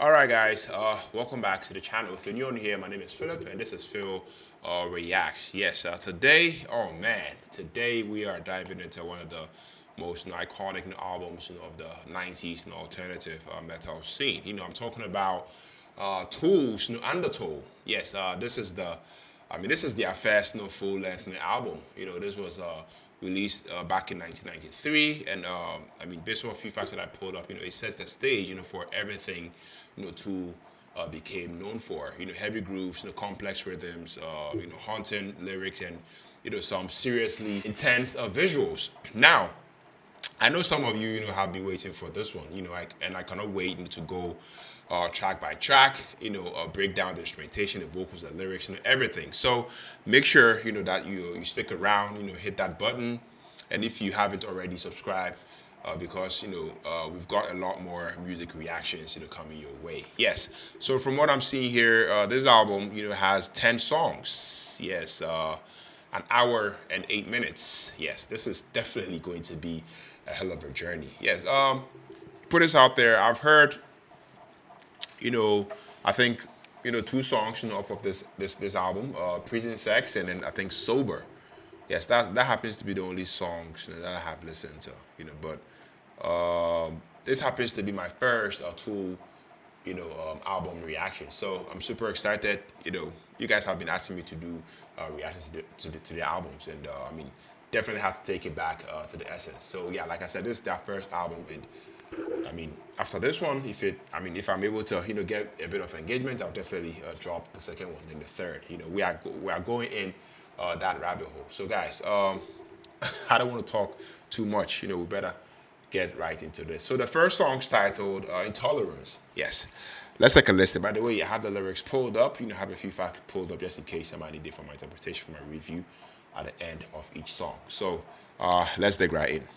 All right, guys, welcome back to the channel. If you're new on here, my name is Philip, and this is Phil Reacts. Yes, today, oh man, today we are diving into one of the most iconic albums, of the '90s alternative metal scene. I'm talking about Tool's Undertow. Yes, this is their first full-length album. This was released back in 1993, and based on a few facts that I pulled up, it sets the stage, for everything, Tool became known for. Heavy grooves, complex rhythms, haunting lyrics, and some seriously intense visuals. Now, I know some of you, have been waiting for this one, and I cannot wait to go track by track, break down the instrumentation, the vocals, the lyrics, and everything. So make sure, that you stick around, hit that button, and if you haven't already, subscribe, because we've got a lot more music reactions, coming your way. Yes. So from what I'm seeing here, this album, has 10 songs. Yes. An hour and 8 minutes. Yes, this is definitely going to be a hell of a journey. Yes, put this out there. I've heard, I think, two songs, off of this album, Prison Sex, and then I think Sober. Yes, that happens to be the only songs that I have listened to, but this happens to be my first Tool album reaction. So I'm super excited. You guys have been asking me to do reactions to the albums, and definitely have to take it back to the essence. So yeah, like I said, this is their first album, and after this one, if I'm able to get a bit of engagement, I'll definitely drop the second one and the third. We are going in that rabbit hole. So guys, I don't want to talk too much. We better get right into this. So the first song's titled Intolerance. Yes. Let's take a listen. By the way, I have the lyrics pulled up. Have a few facts pulled up just in case somebody need it for my interpretation, for my review at the end of each song. So let's dig right in.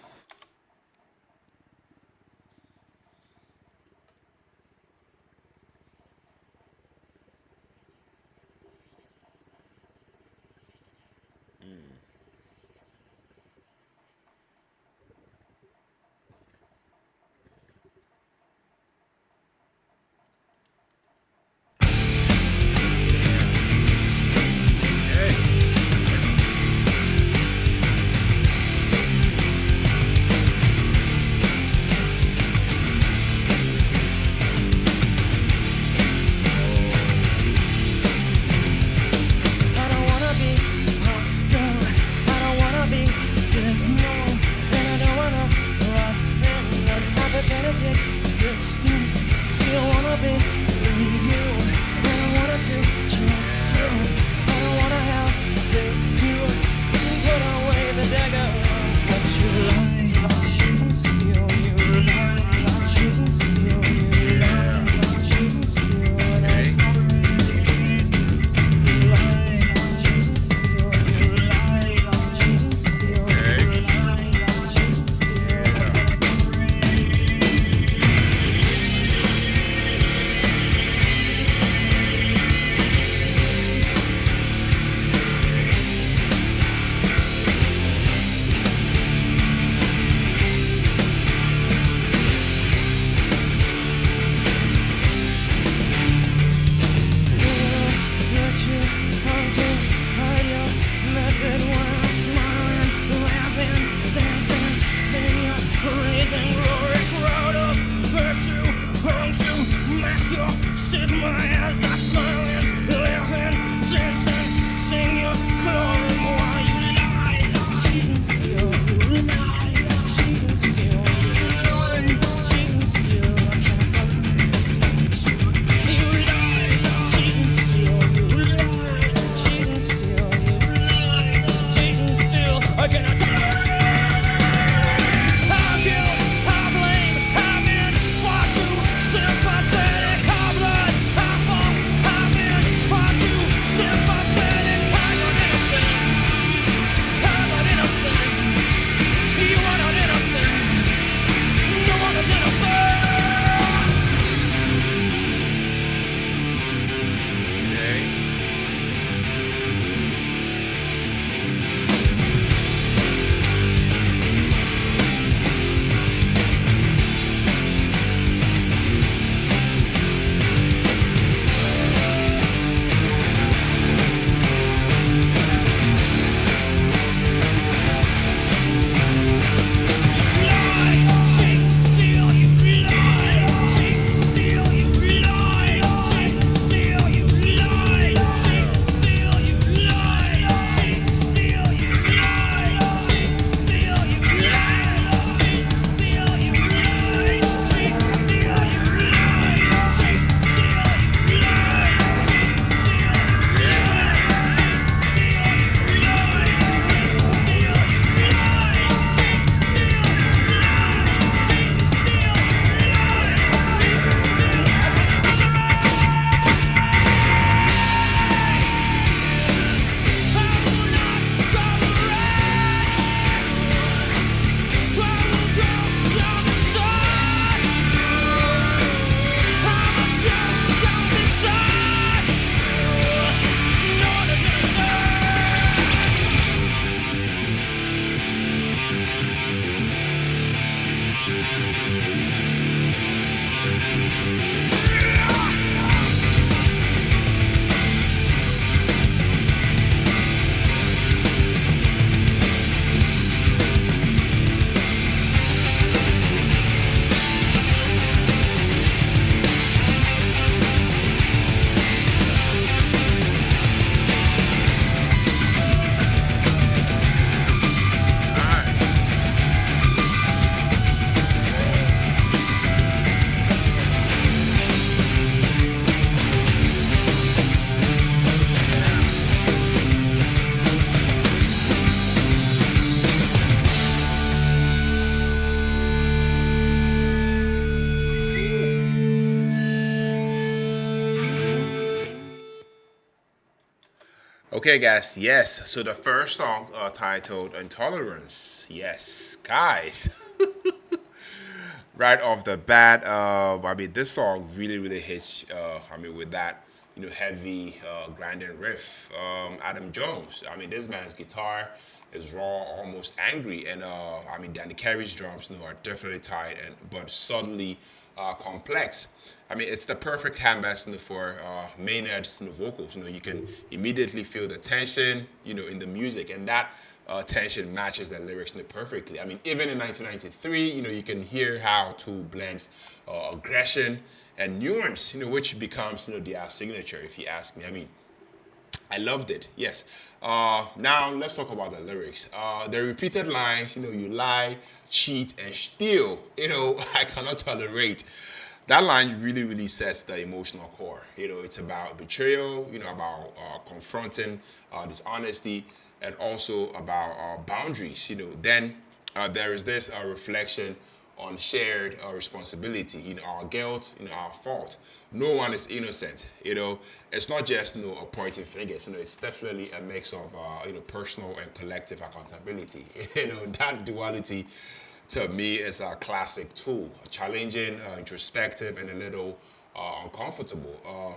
I blame, I've been far too sympathetic. I blame. Okay, guys. Yes. So the first song titled "Intolerance." Yes, guys. Right off the bat, I mean, this song really, really hits. I mean, with that, heavy grinding riff. Adam Jones. I mean, this man's guitar is raw, almost angry, and I mean, Danny Carey's drums, are definitely tight and but subtly complex. I mean, it's the perfect canvas, for Maynard's vocals. You can immediately feel the tension, in the music, and that tension matches the lyrics perfectly. I mean, even in 1993, you can hear how two blends aggression and nuance, which becomes, their signature, if you ask me. I mean, I loved it. Yes. Now let's talk about the lyrics. The repeated lines, you lie, cheat, and steal. I cannot tolerate. That line really, really sets the emotional core. It's about betrayal. About confronting dishonesty, and also about boundaries. Then there is this reflection on shared responsibility, our guilt, our fault. No one is innocent. It's not just a pointing fingers. It's definitely a mix of personal and collective accountability. That duality to me is a classic tool, challenging, introspective, and a little uncomfortable.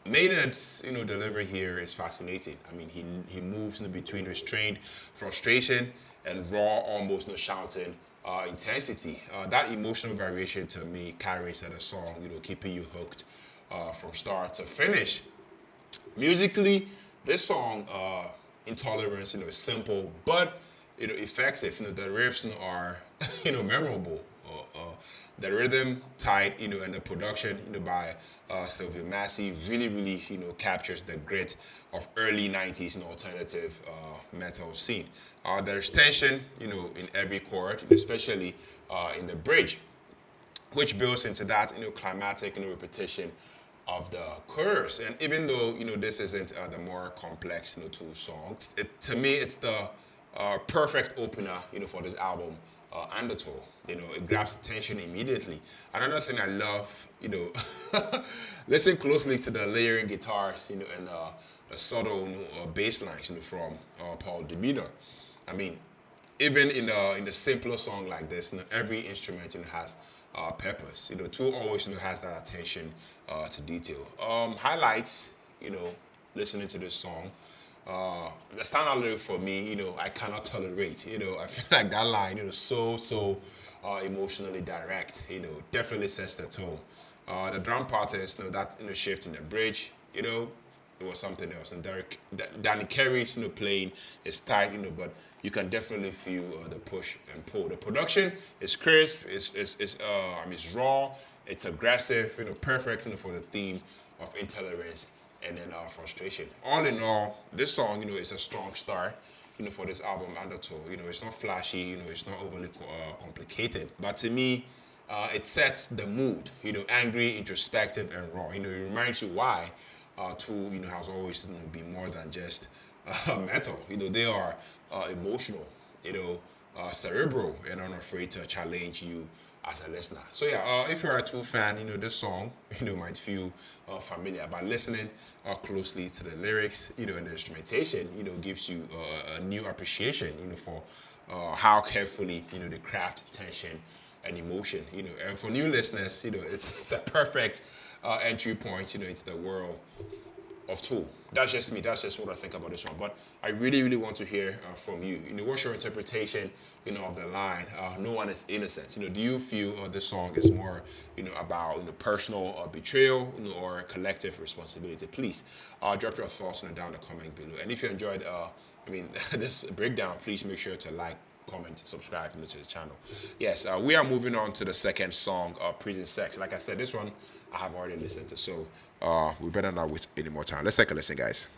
Maynard's delivery here is fascinating. I mean, he moves between restrained frustration and raw, almost no shouting intensity. That emotional variation to me carries at a song, keeping you hooked from start to finish. Musically, this song, Intolerance, is simple but effective. The riffs are memorable. The rhythm tight, and the production, by Sylvia Massey really, really, captures the grit of early '90s alternative metal scene. There's tension, in every chord, especially in the bridge, which builds into that, climatic, repetition of the chorus. And even though this isn't the more complex two songs, to me it's the perfect opener for this album, Undertow. It grabs attention immediately. Another thing I love, listen closely to the layering guitars, and the subtle bass lines, from Paul DeMita. I mean, even in the simpler song like this, every instrument has purpose. Two always has that attention to detail. Highlights, listening to this song. The standout lyric for me, I cannot tolerate. I feel like that line, so emotionally direct. Definitely sets the tone. The drum patterns, that shift in the bridge, it was something else. And Danny Carey's playing is tight, but you can definitely feel the push and pull. The production is crisp, it's raw, it's aggressive, perfect for the theme of intolerance and then frustration. All in all, this song, is a strong start, for this album, Undertow. It's not flashy, it's not overly complicated, but to me, it sets the mood. Angry, introspective, and raw. It reminds you why Tool, has always been more than just metal. They are emotional, cerebral, and unafraid to challenge you as a listener. So yeah, if you're a Tool fan, this song, might feel familiar, but listening closely to the lyrics, and the instrumentation, gives you a new appreciation, for how carefully, they craft tension and emotion, and for new listeners, it's a perfect entry point, into the world of Tool. That's just me. That's just what I think about this one. But I really, really want to hear from you. What's your interpretation, of the line? No one is innocent. Do you feel this song is more, about personal betrayal, or collective responsibility? Please drop your thoughts down the comment below. And if you enjoyed, this breakdown, please make sure to like, comment, subscribe to the channel. Yes, we are moving on to the second song, Prison Sex. Like I said, this one I have already listened to, so we better not waste any more time. Let's take a listen, guys.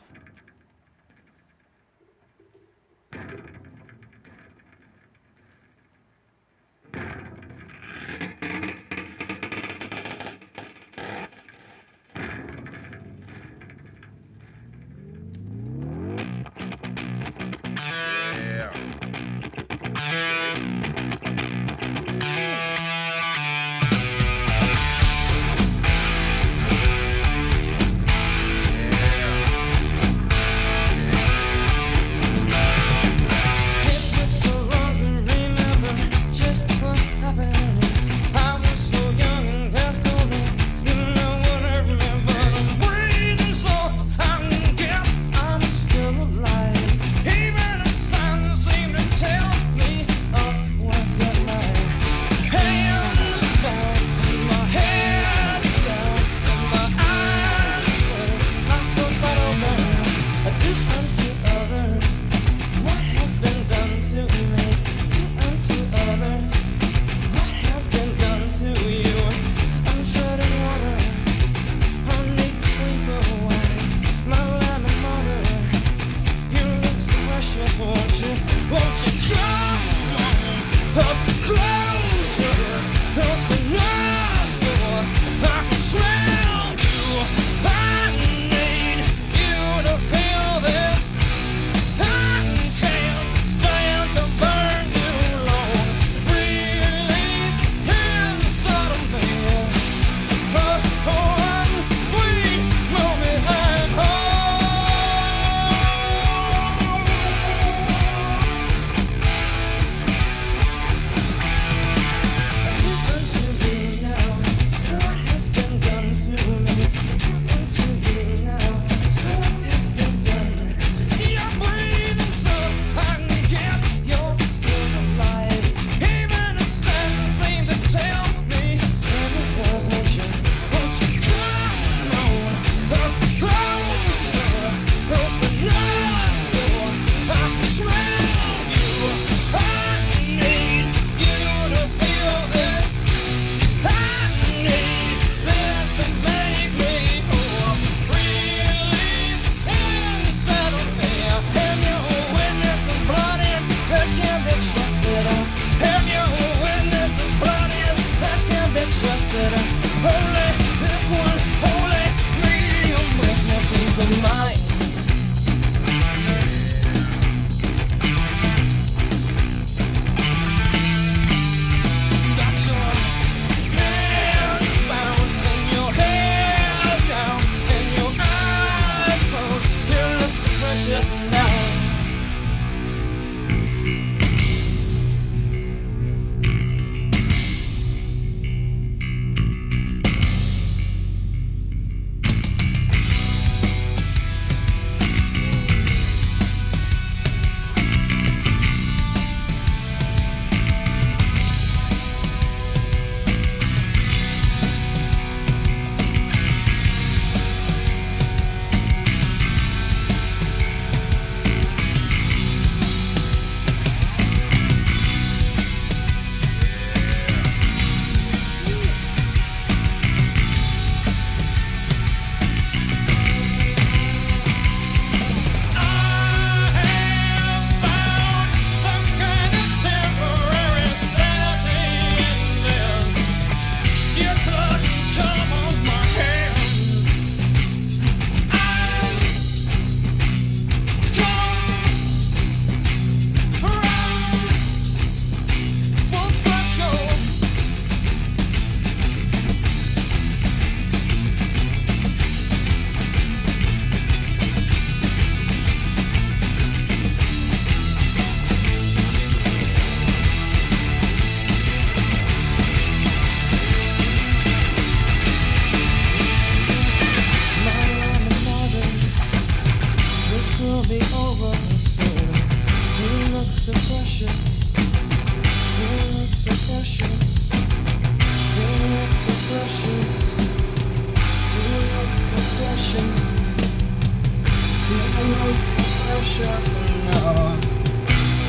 Precious, no.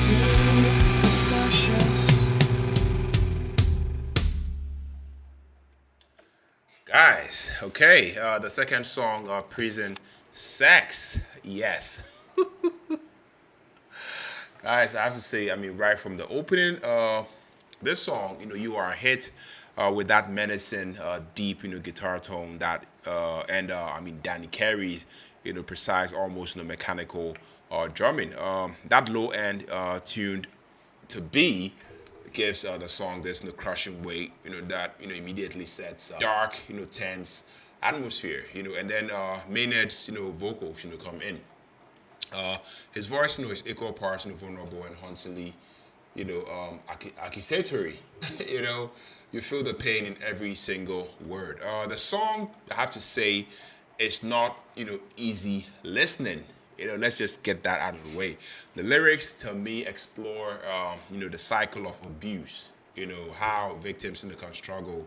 You look so precious. Guys, okay, the second song, Prison Sex. Yes. Guys, I have to say, I mean, right from the opening, this song, you are a hit with that menacing, deep, guitar tone that, and I mean, Danny Carey's, precise, almost, mechanical drumming. That low end tuned to B gives the song this crushing weight, that immediately sets dark, tense atmosphere, and then Maynard's vocals come in. His voice, is equal parts, vulnerable and hauntingly, accusatory. you know, you feel the pain in every single word. The song, I have to say, is not, easy listening. Let's just get that out of the way. The lyrics, to me, explore, the cycle of abuse. How victims can struggle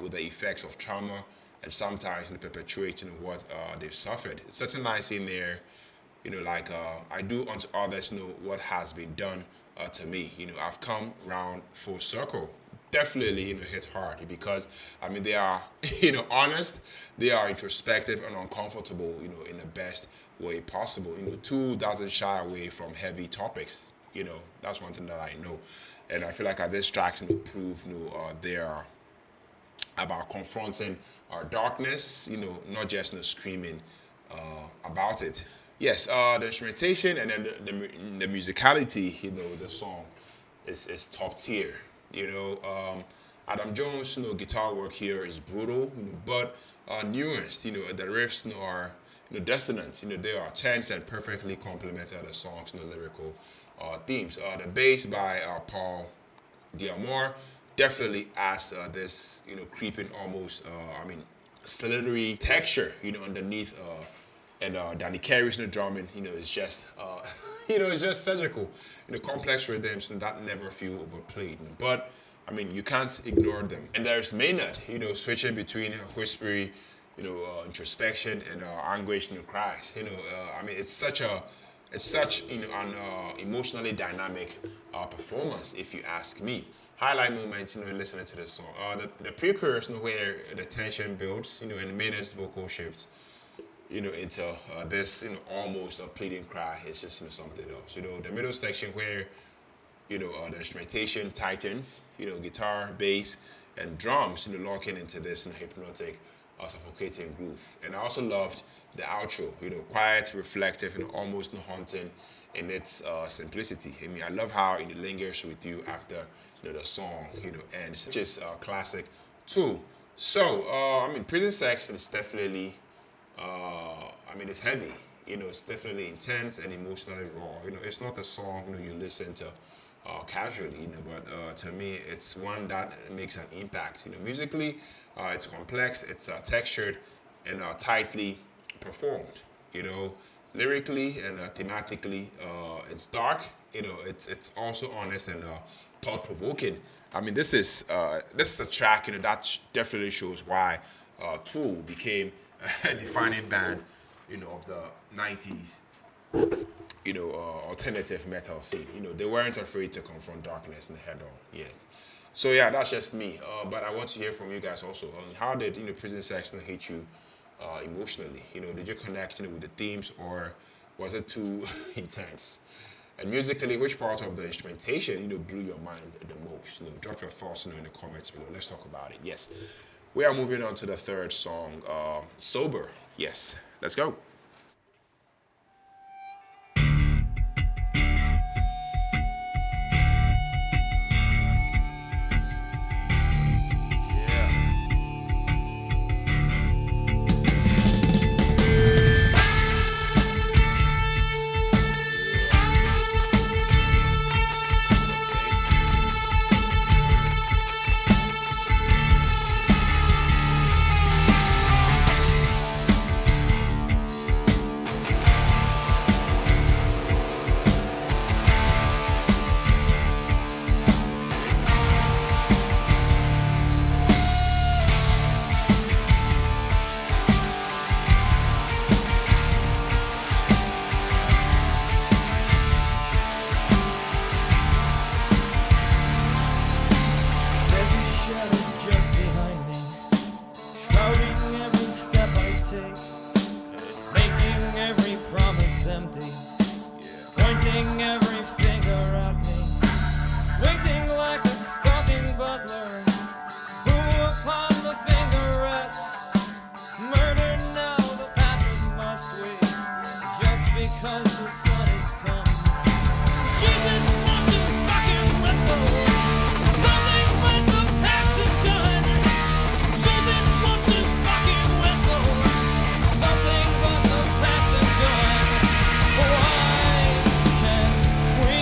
with the effects of trauma and sometimes perpetuate, what they've suffered. Certain lines in there, like I do unto others what has been done to me. I've come round full circle. Definitely, hits hard because I mean they are, honest, they are introspective and uncomfortable, in the best way possible. Tool doesn't shy away from heavy topics. That's one thing that I know, and I feel like this tracks prove they are about confronting our darkness, not just screaming about it. Yes, the instrumentation and then the musicality, the song is top tier. Adam Jones, guitar work here is brutal, but nuanced. The riffs are dissonant. They are tense and perfectly complement the song's lyrical themes. The bass by Paul Diamore definitely adds this creeping almost I mean slithery texture underneath and Danny Carey's drumming is just it's just surgical. Complex rhythms that never feel overplayed, but I mean you can't ignore them. And there's Maynard switching between whispery introspection and anguish cries. I mean it's such an emotionally dynamic performance, if you ask me. Highlight moments, in listening to this song. The pre-chorus, where the tension builds, and Maynard's vocal shifts, into this, almost a pleading cry. It's just something else. The middle section where, the instrumentation tightens, guitar, bass, and drums, locking into this hypnotic, suffocating groove. And I also loved the outro, quiet, reflective, and almost haunting in its simplicity. I mean, I love how it lingers with you after the song ends. Just classic too. So I mean, Prison Sex is definitely I mean, it's heavy. It's definitely intense and emotionally raw. It's not a song you listen to casually. But to me, it's one that makes an impact. Musically, it's complex, it's textured, and tightly performed. Lyrically and thematically, it's dark. It's also honest and thought provoking. I mean, this is a track that definitely shows why Tool became a defining band, of the '90s, alternative metal scene. They weren't afraid to confront darkness and head on. Yeah. So yeah, that's just me. But I want to hear from you guys also. How did Prison Sex hit you emotionally? Did you connect with the themes, or was it too intense? And musically, which part of the instrumentation blew your mind the most? Drop your thoughts in the comments below. Let's talk about it. Yes. We are moving on to the third song, Sober. Yes, let's go. Yeah. 'cause the sun has come. Jesus wants to rock and wrestle. Something with the past is done. Jesus wants to rock and wrestle. Something but the past is done. Why can't we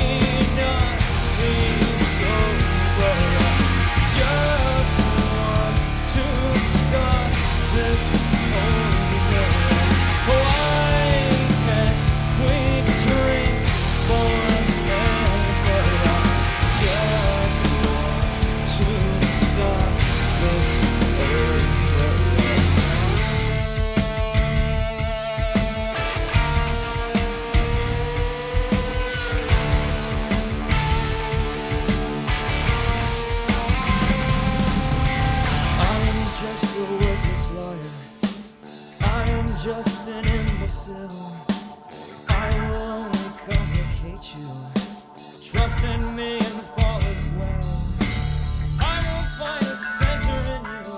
not be sober? Just want to start this over. Why can't we drink forever? Just want to start this over. I am just a worthless lawyer. I am just an imbecile. I will only complicate you. Trust in me and fall as well. I will find a center in you.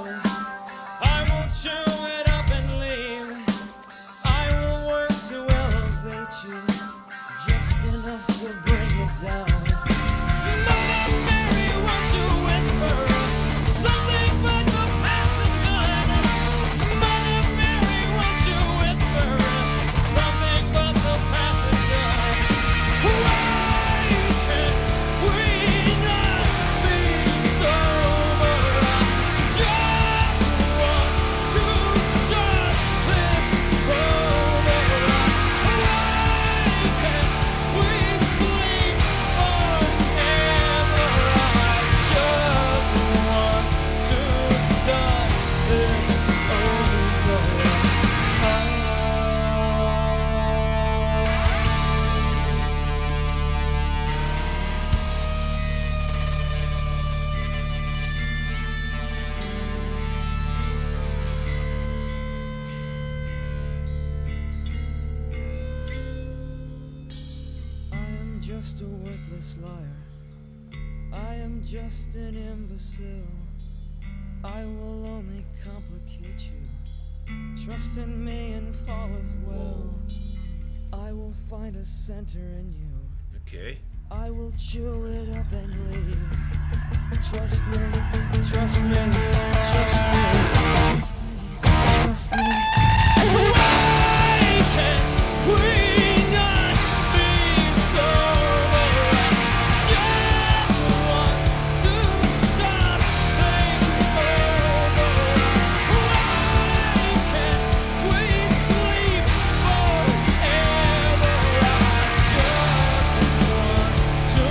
I will chew it up and leave. I will work to elevate you, just enough to bring it down. Mother Mary wants to whisper something but the past is done. Mother Mary wants to whisper something but the past is done. Why can't we not be sober? Just want to start this over. Why can't we sleep forever? I just want to start this over. I am just a worthless liar. I am just an imbecile. I will only complicate you. Trust in me and fall as well. I will find a center in you. Okay. I will chew it up and leave. Trust me, trust me, trust me, trust me, trust me. Why can't we not be sober? Just want to start things over. Why can't we sleep forever? I just want to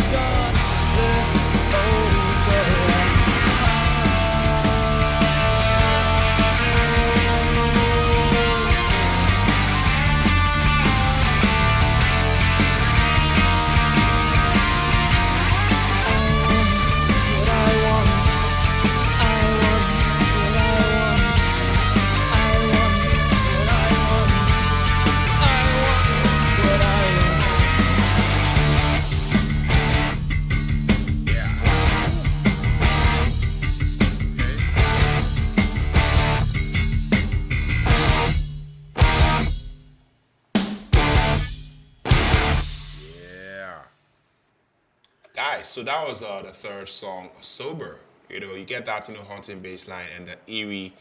start this over. Yeah. Guys, so that was the third song, Sober. You get that, haunting bass line and the eerie,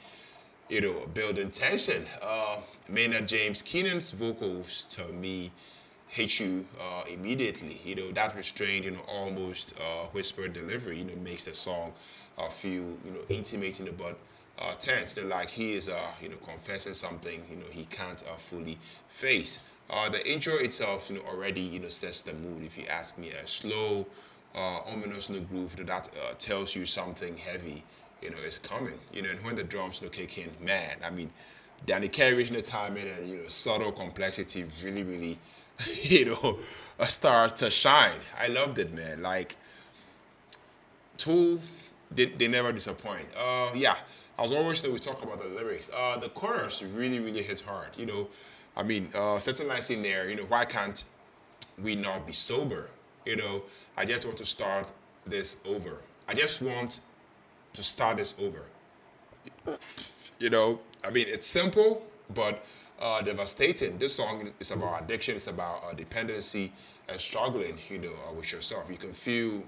building tension. Maynard James Keenan's vocals to me hit you immediately. That restrained, almost whispered delivery, makes the song feel, intimate, but tense. Like he is, confessing something, he can't fully face. The intro itself, already, sets the mood. If you ask me, a slow, ominous groove that tells you something heavy, is coming. And when the drums kick in, man, I mean, Danny Carey the timing and subtle complexity really, really, start to shine. I loved it, man. Like, Tool, they never disappoint. Yeah, as always, we talk about the lyrics. The chorus really, really hits hard. I mean, certain lines in there. Why can't we not be sober? I just want to start this over. I just want to start this over. I mean, it's simple, but devastating. This song is about addiction. It's about dependency and struggling, with yourself. You can feel,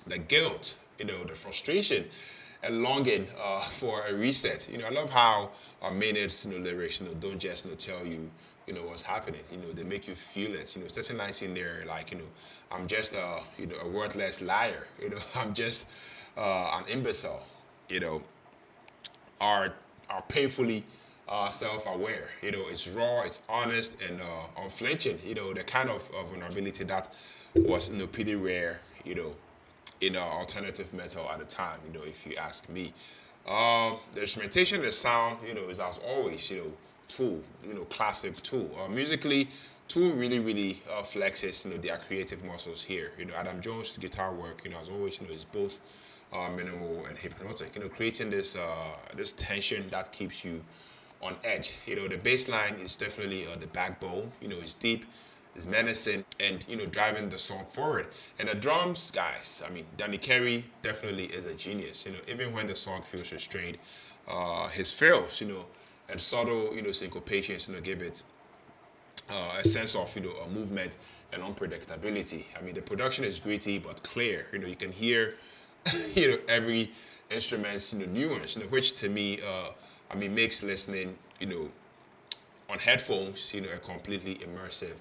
the guilt, the frustration and longing for a reset. I love how Maynard's lyrics, don't just tell you, what's happening. They make you feel it. Certain lines in there like, I'm just a worthless liar. I'm just an imbecile. You know, are painfully self-aware. It's raw, it's honest, and unflinching. The kind of vulnerability that was pretty rare. In alternative metal at the time. If you ask me, the instrumentation, the sound, is as always, Tool, classic Tool. Musically, Tool really flexes, their creative muscles here. Adam Jones' guitar work, as always, is both minimal and hypnotic. Creating this tension that keeps you on edge. The bass line is definitely the backbone. It's deep, it's menacing, and driving the song forward. And the drums, guys, Danny Carey definitely is a genius. Even when the song feels restrained, his fills, and subtle, syncopations, give it a sense of a movement and unpredictability. The production is gritty but clear. You can hear every instrument's nuance, which to me makes listening on headphones a completely immersive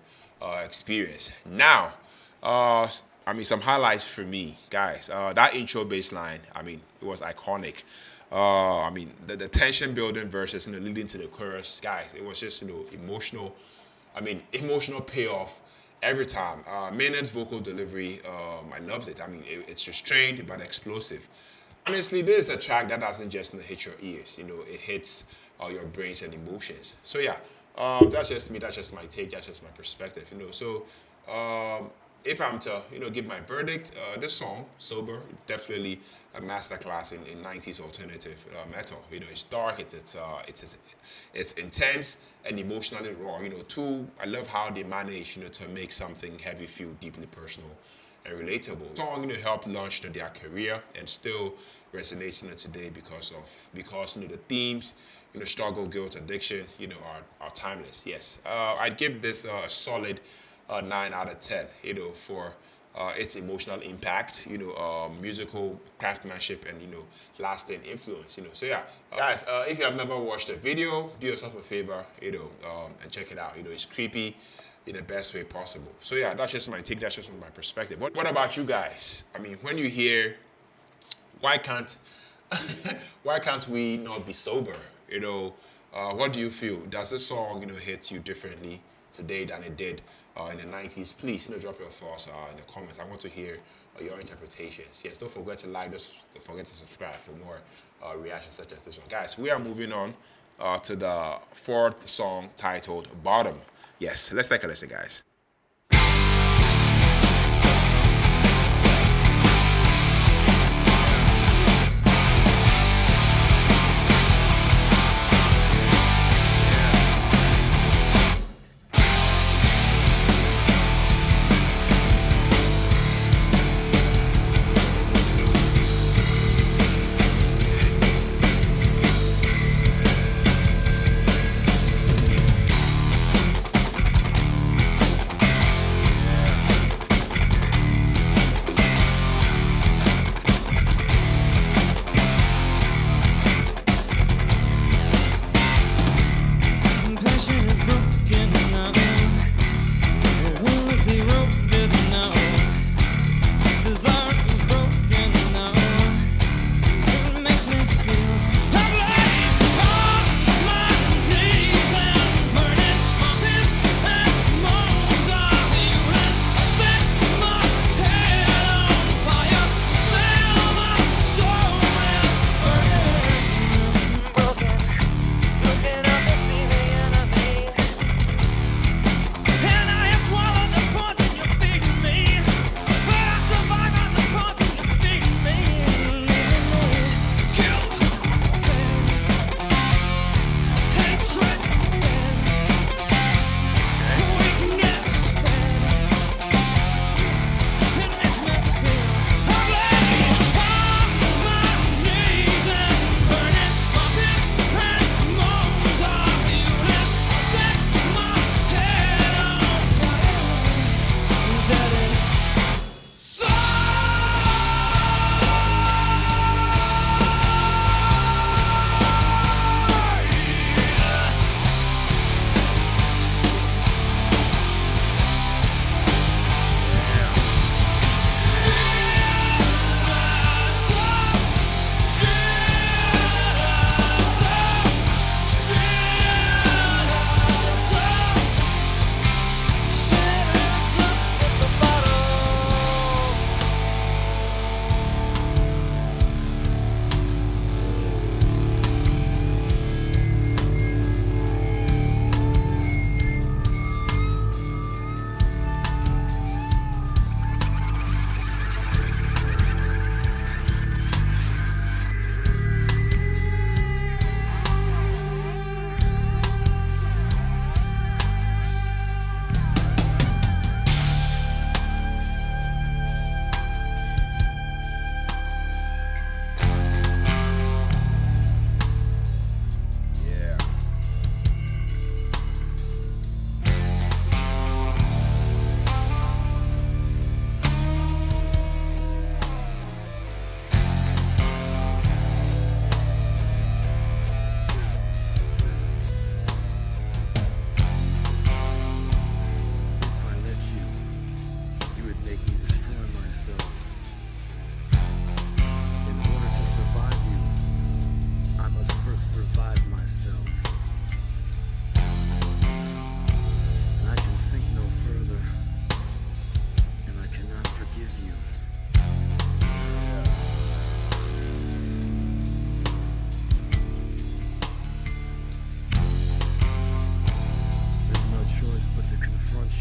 experience. Now, some highlights for me, guys. That intro bass line, it was iconic. The tension building verses leading to the chorus, guys, it was just emotional. Emotional payoff every time. Maynard's vocal delivery, I loved it. It's restrained but explosive. Honestly, this is a track that doesn't just hit your ears. It hits your brains and emotions. So yeah, that's just me. That's just my take. That's just my perspective. So if I'm to give my verdict, this song "Sober" definitely a masterclass in 90s alternative metal. It's dark. It's intense and emotionally raw. Too. I love how they manage to make something heavy feel deeply personal and relatable. The song helped launch their career and still resonates today because the themes, struggle, guilt, addiction, are timeless. Yes, I'd give this a solid 9 out of 10. For its emotional impact, musical craftsmanship, and lasting influence. So yeah, guys, if you have never watched the video, do yourself a favor, and check it out. It's creepy in the best way possible. So yeah, that's just my take. That's just my perspective. What about you guys? When you hear, why can't we not be sober? What do you feel? Does this song hit you differently today than it did in the 90s? Please drop your thoughts in the comments. I want to hear your interpretations. Yes, don't forget to like, don't forget to subscribe for more reactions such as this one. Guys, we are moving on to the fourth song titled Bottom. Yes, let's take a listen, guys.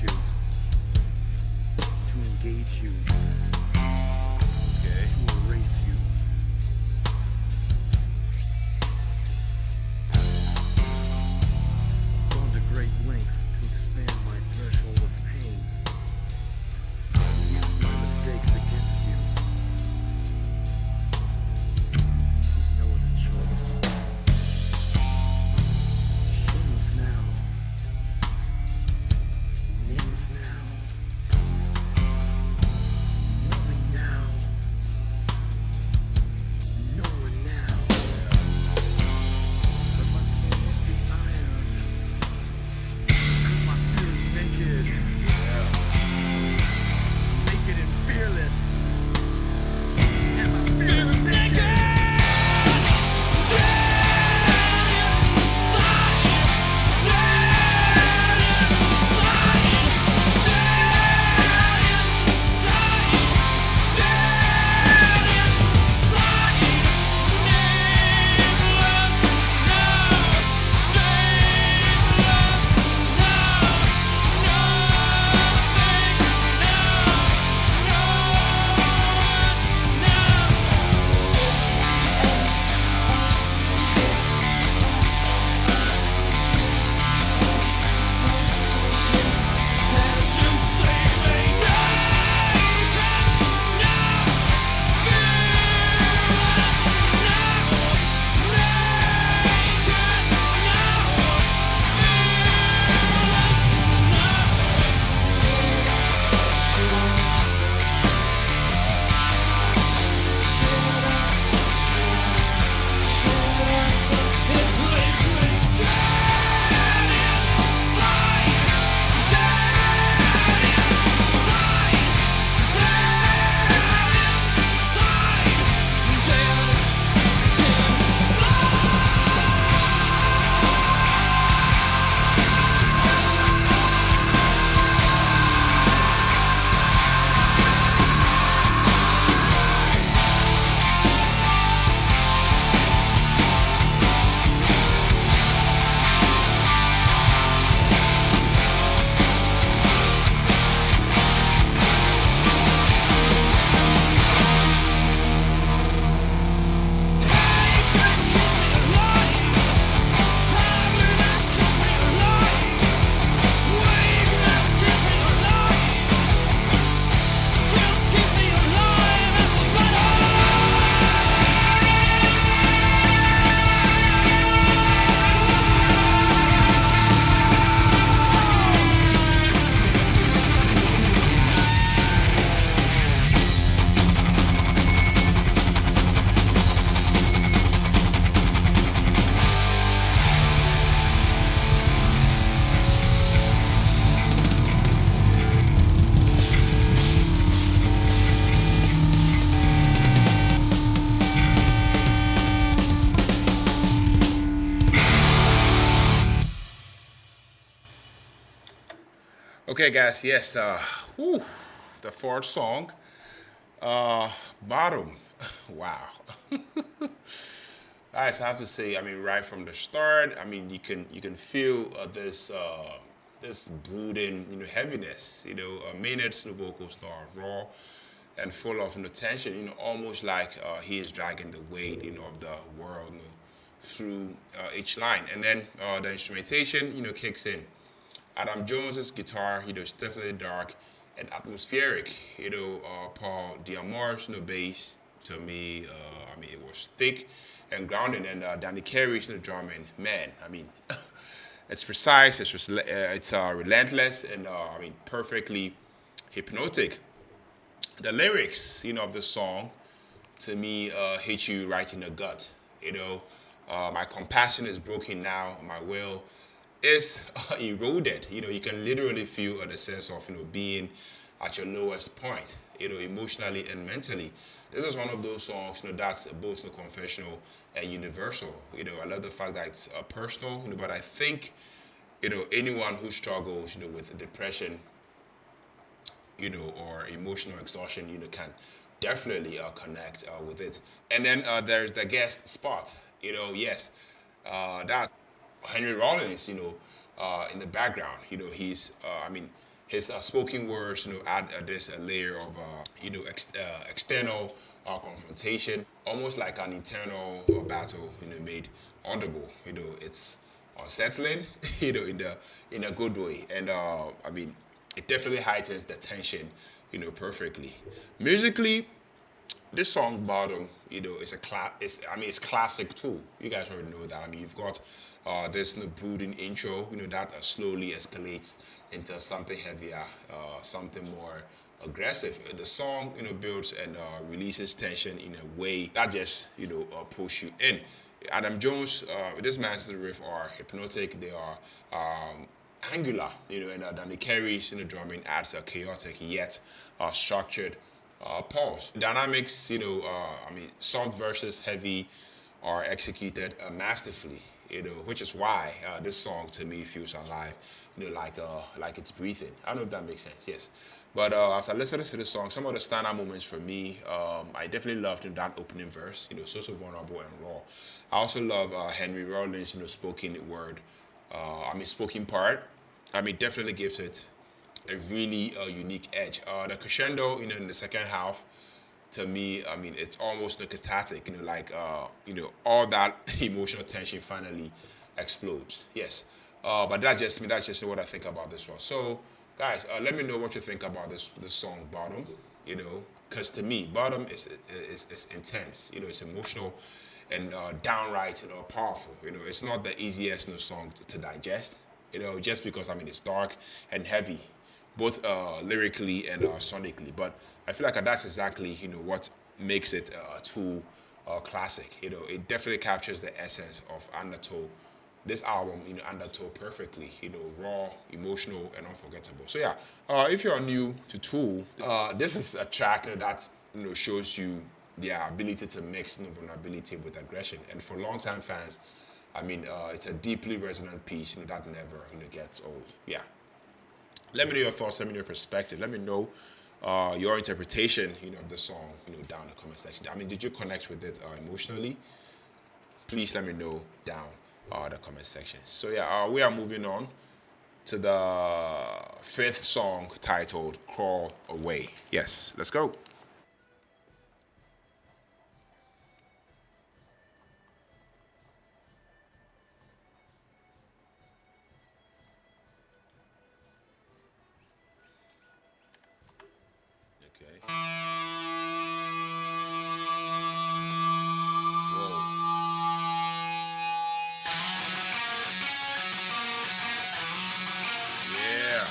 you, to engage you, Okay. to erase you. I've gone to great lengths to expand my threshold of pain. Use my mistakes against you. There's no other choice. Shameless now. Nameless now. Knowing now. Knowing now. But my soul must be iron. 'Cause my fear is naked. Naked and fearless. And my fear is naked. Okay, guys. Yes. Whew, the fourth song. Uh, Bottom. Wow. Guys, I have to say, I mean, right from the start, I mean, you can feel this brooding, heaviness. Maynard's vocals are raw and full of tension. Almost like he is dragging the weight, of the world, through each line, and then the instrumentation, kicks in. Adam Jones's guitar, is definitely dark and atmospheric. Paul Diamore's bass to me, I mean, it was thick and grounded, and Danny Carey's drumming, man, I mean, it's precise, it's relentless, and I mean, perfectly hypnotic. The lyrics, of the song, to me, hit you right in the gut. My compassion is broken now. My will is eroded. You can literally feel the sense of being at your lowest point. Emotionally and mentally. This is one of those songs, that's both confessional and universal. I love the fact that it's personal. But I think, anyone who struggles, with depression, or emotional exhaustion, can definitely connect with it. And then there's the guest spot. Yes, that Henry Rollins, in the background. He's, I mean, his spoken words, add this a layer of, external confrontation, almost like an internal battle, made audible. It's unsettling, in a good way, and I mean, it definitely heightens the tension, perfectly. Musically, this song bottom, is a class. It's classic too. You guys already know that. I mean, you've got this brooding intro, that slowly escalates into something heavier, something more aggressive. The song, builds and releases tension in a way that just, push you in. Adam Jones, this man's riff are hypnotic. They are angular, and Danny Carey's, drumming adds a chaotic yet structured pulse. Dynamics, soft versus heavy are executed masterfully, which is why this song to me feels alive, like it's breathing. I don't know if that makes sense. Yes, but after listening to the song, some of the standout moments for me, I definitely loved that opening verse, so vulnerable and raw. I also love Henry Rollins, spoken word, spoken part. Definitely gives it a really unique edge. The crescendo, in the second half, to me, it's almost cathartic. All that emotional tension finally explodes. Yes, but that's just me. That's just what I think about this one. So, guys, let me know what you think about this song, Bottom. Because to me, Bottom is intense. It's emotional and downright, powerful. It's not the easiest song to digest. Just because it's dark and heavy, both lyrically and sonically. But I feel like that's exactly what makes it too classic. It definitely captures the essence of Undertow. This album, Undertow perfectly. Raw, emotional, and unforgettable. So yeah, if you're new to Tool, this is a track that shows you their ability to mix vulnerability with aggression. And for longtime fans, it's a deeply resonant piece that never gets old. Yeah. Let me know your thoughts. Let me know your perspective. Let me know your interpretation, of the song, down in the comment section. Did you connect with it emotionally? Please let me know down the comment section. So yeah, we are moving on to the fifth song titled "Crawl Away." Yes, let's go. Okay. Whoa. Yeah.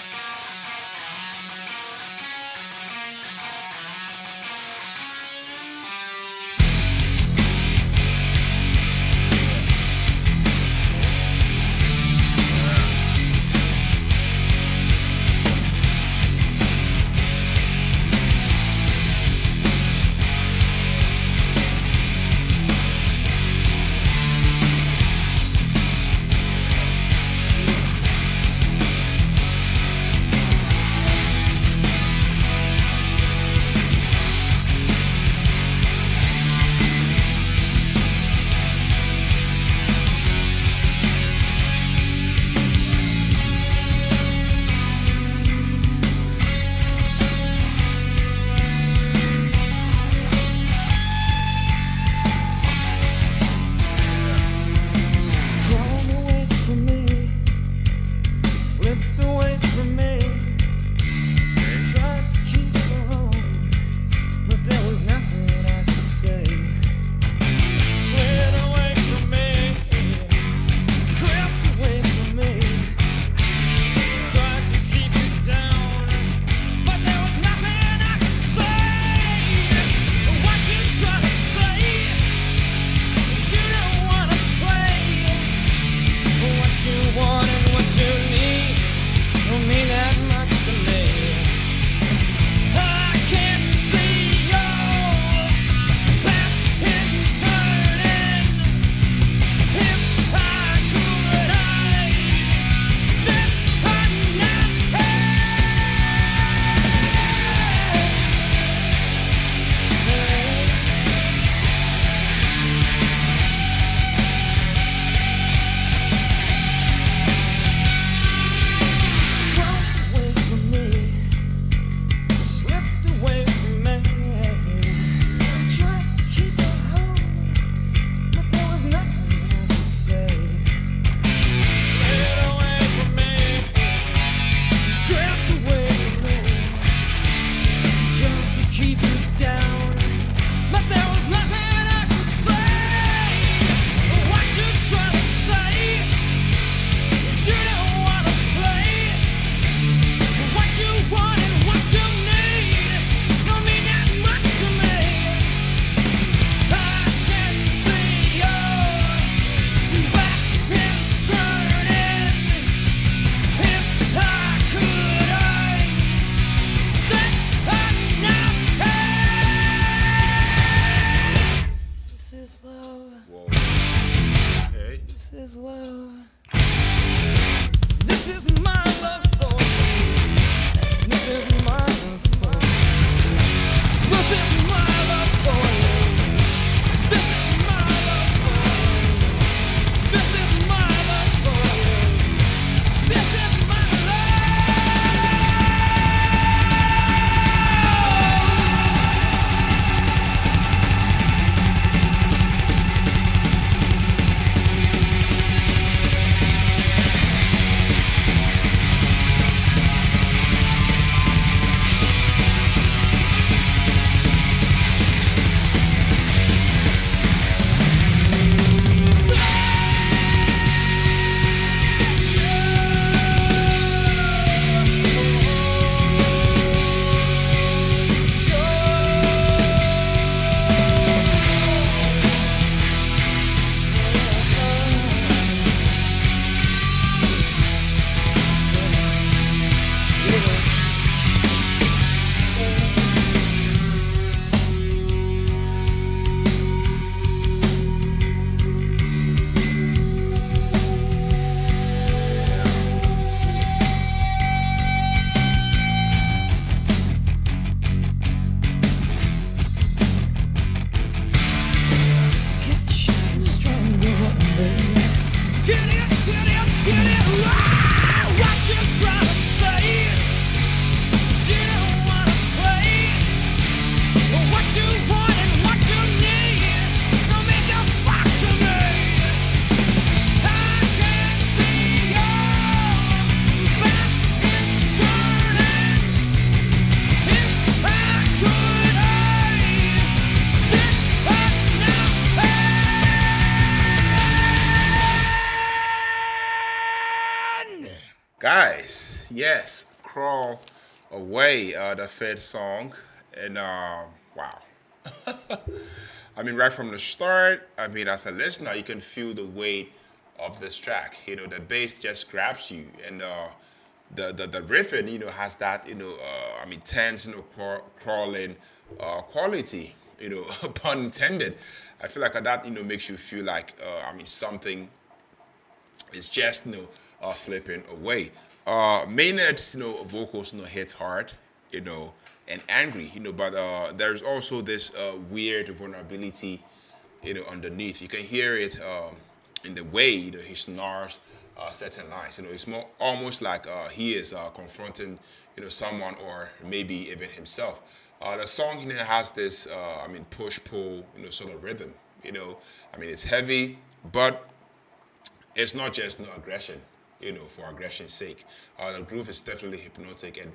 Get it right, what you trying to say? You don't wanna play, but what you want and what you need don't make a fuck to me. I can see your back is turning. If I could, I'd stick up now. Guys, yes, Crawl Away, the Fed song. And wow. I mean, right from the start, I mean, as a listener, you can feel the weight of this track. You know, the bass just grabs you. And the riffing, has that, I mean, tense, crawling quality, pun intended. I feel like that, makes you feel like, I mean, something is just slipping away. Maynard's vocals hit hard, and angry, but there's also this weird vulnerability, underneath. You can hear it in the way he snarls certain lines. It's more almost like he is confronting someone or maybe even himself. The song has this I mean push pull sort of rhythm. I mean it's heavy, but it's not just no aggression, for aggression's sake. The groove is definitely hypnotic, and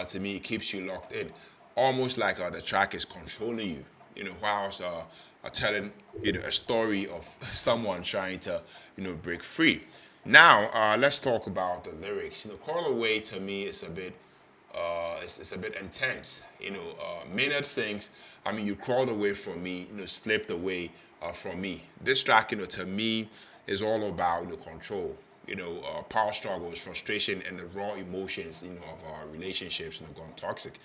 to me, it keeps you locked in, almost like the track is controlling you. Whilst telling a story of someone trying to break free. Now, let's talk about the lyrics. Call Away to me is a bit it's a bit intense. Maynard sings, I mean, you crawled away from me, slipped away from me. This track, to me, is all about control. Power struggles, frustration, and the raw emotions, of our relationships, gone toxic.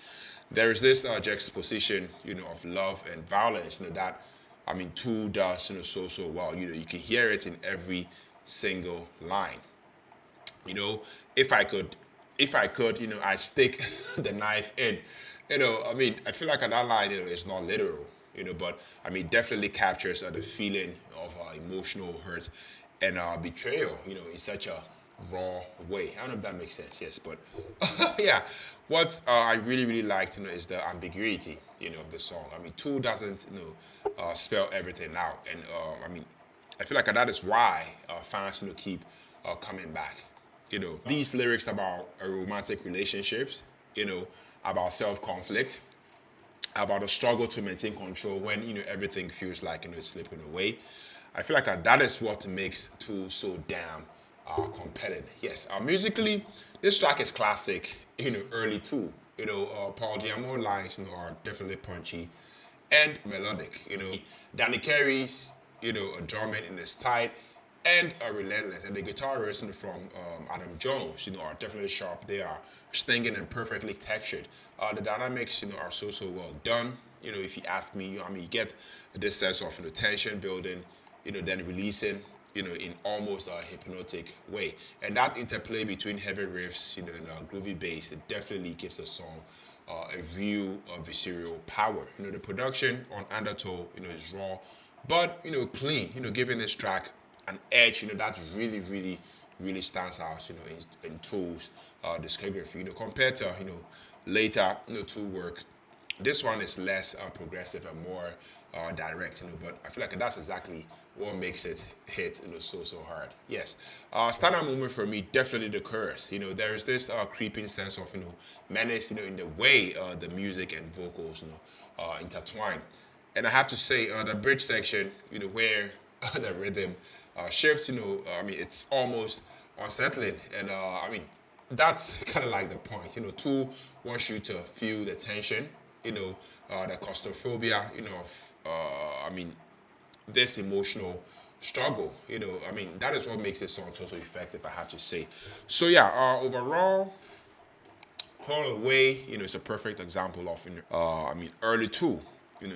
There is this juxtaposition, of love and violence, that I mean, Tool does, so well. You can hear it in every single line. You know, if I could, I'd stick the knife in. I mean, I feel like that line, is not literal, but I mean, definitely captures the feeling of emotional hurt and betrayal, in such a raw way. I don't know if that makes sense, yes, but yeah. What I really, really liked, is the ambiguity, of the song. I mean, Tool doesn't, spell everything out, and I mean, I feel like that is why fans, keep coming back. These lyrics about romantic relationships, about self-conflict, about the struggle to maintain control when everything feels like it's slipping away. I feel like that is what makes Tool so damn compelling. Yes, musically, this track is classic. Early Tool. Paul Diamond lines are definitely punchy and melodic. Danny Carey's a drumming in his tight and relentless, and the guitarists from Adam Jones are definitely sharp. They are stinging and perfectly textured. The dynamics are so well done. If you ask me, I mean, you get this sense of tension building, then releasing, in almost a hypnotic way. And that interplay between heavy riffs, and groovy bass, it definitely gives the song a real visceral power. The production on Undertow, is raw, but clean. Giving this track an edge, that really, really, really stands out, in Tool's discography. Compared to later Tool work, this one is less progressive and more direct, but I feel like that's exactly what makes it hit, so hard. Yes, standout moment for me, definitely the chorus. There is this creeping sense of menace, in the way the music and vocals, intertwine. And I have to say, the bridge section, where the rhythm shifts, I mean, it's almost unsettling, and I mean, that's kind of like the point. Tool wants you to feel the tension, the claustrophobia, of, I mean, this emotional struggle. I mean, that is what makes this song so effective, I have to say. So yeah, overall, Call Away, it's a perfect example of, I mean, early Tool,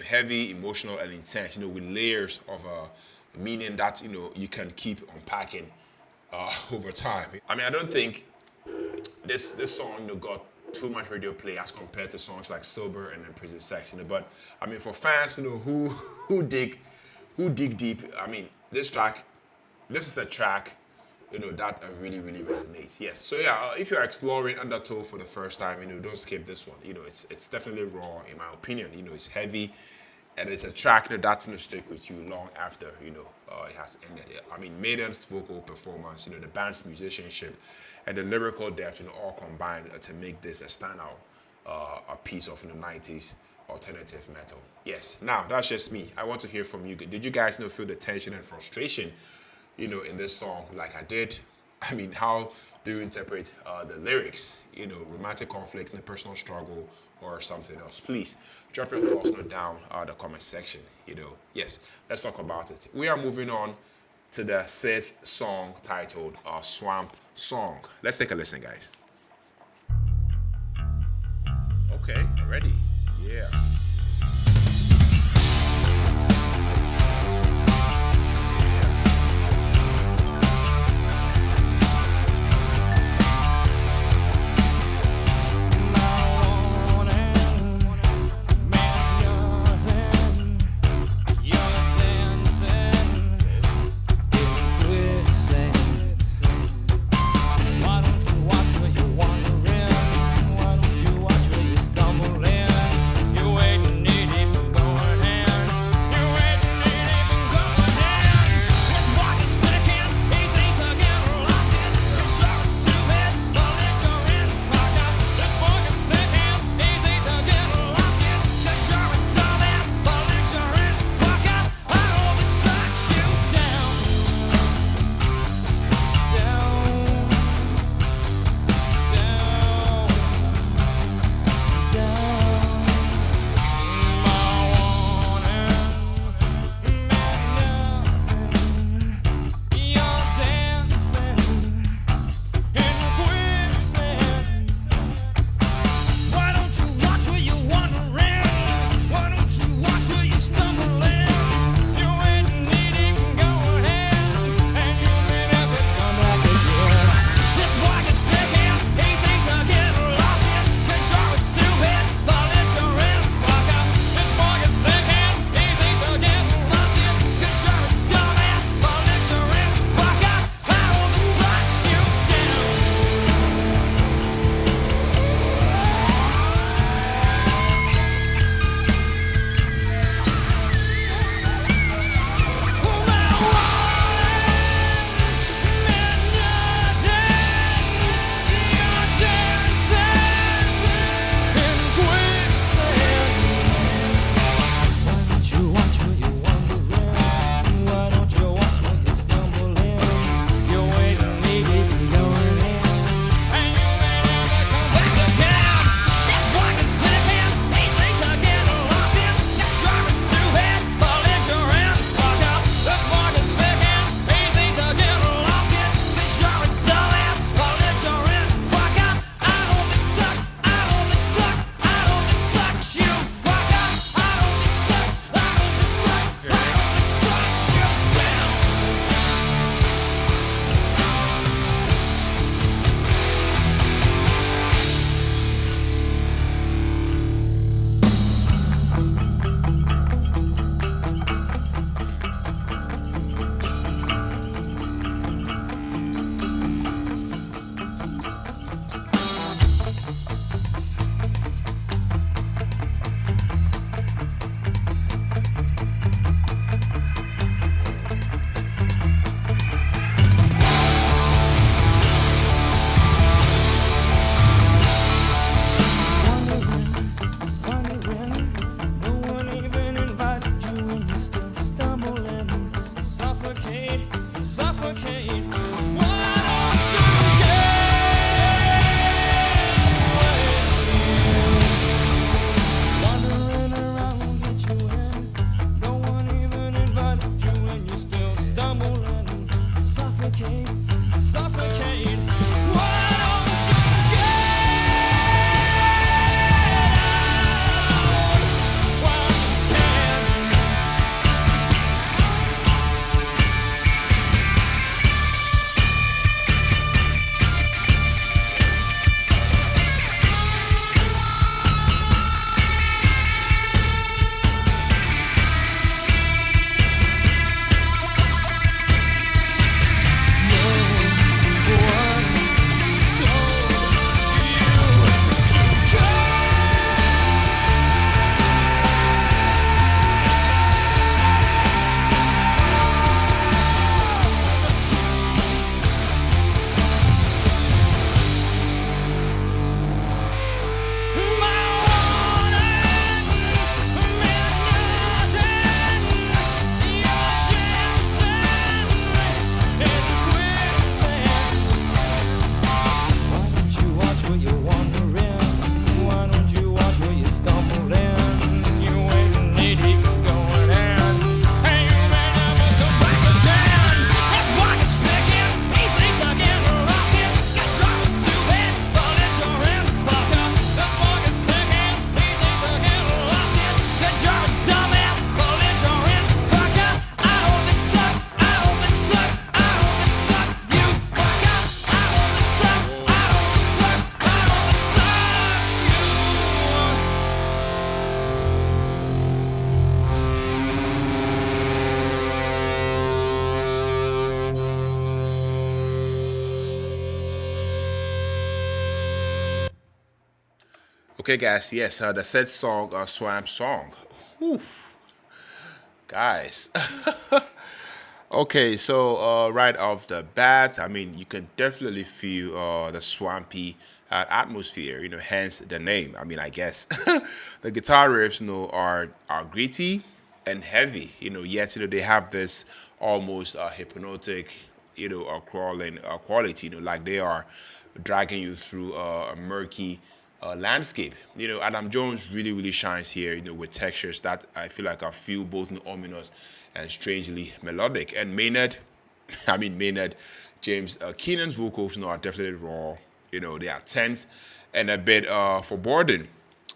heavy, emotional, and intense, with layers of meaning that, you can keep unpacking over time. I mean, I don't think this song got too much radio play as compared to songs like Sober and then Prison Sex, but I mean, for fans, who dig deep, I mean, this is a track, that really resonates. Yes. So yeah, if you're exploring Undertow for the first time, don't skip this one. It's definitely raw in my opinion. It's heavy, and it's a track that's gonna stick with you long after it has ended. I mean, Maynard's vocal performance, the band's musicianship, and the lyrical depth, all combined to make this a standout, a piece of 90s alternative metal. Yes. Now that's just me. I want to hear from you. Did you guys feel the tension and frustration, in this song like I did? I mean, how do you interpret the lyrics? Romantic conflict, the personal struggle, or something else? Please drop your thoughts down the comment section. Yes, let's talk about it. We are moving on to the sixth song titled Swamp Song. Let's take a listen, guys. Okay, ready? Yeah. Wait Okay, guys. Yes, the said song, Swamp Song. Whew, guys. Okay, so right off the bat, I mean, you can definitely feel the swampy atmosphere. Hence the name. I mean, I guess the guitar riffs, are gritty and heavy. Yet they have this almost hypnotic, crawling quality. Like they are dragging you through a murky landscape. Adam Jones really, really shines here, with textures that I feel like feel both ominous and strangely melodic. And Maynard, I mean, Maynard James Keenan's vocals, are definitely raw. They are tense and a bit foreboding.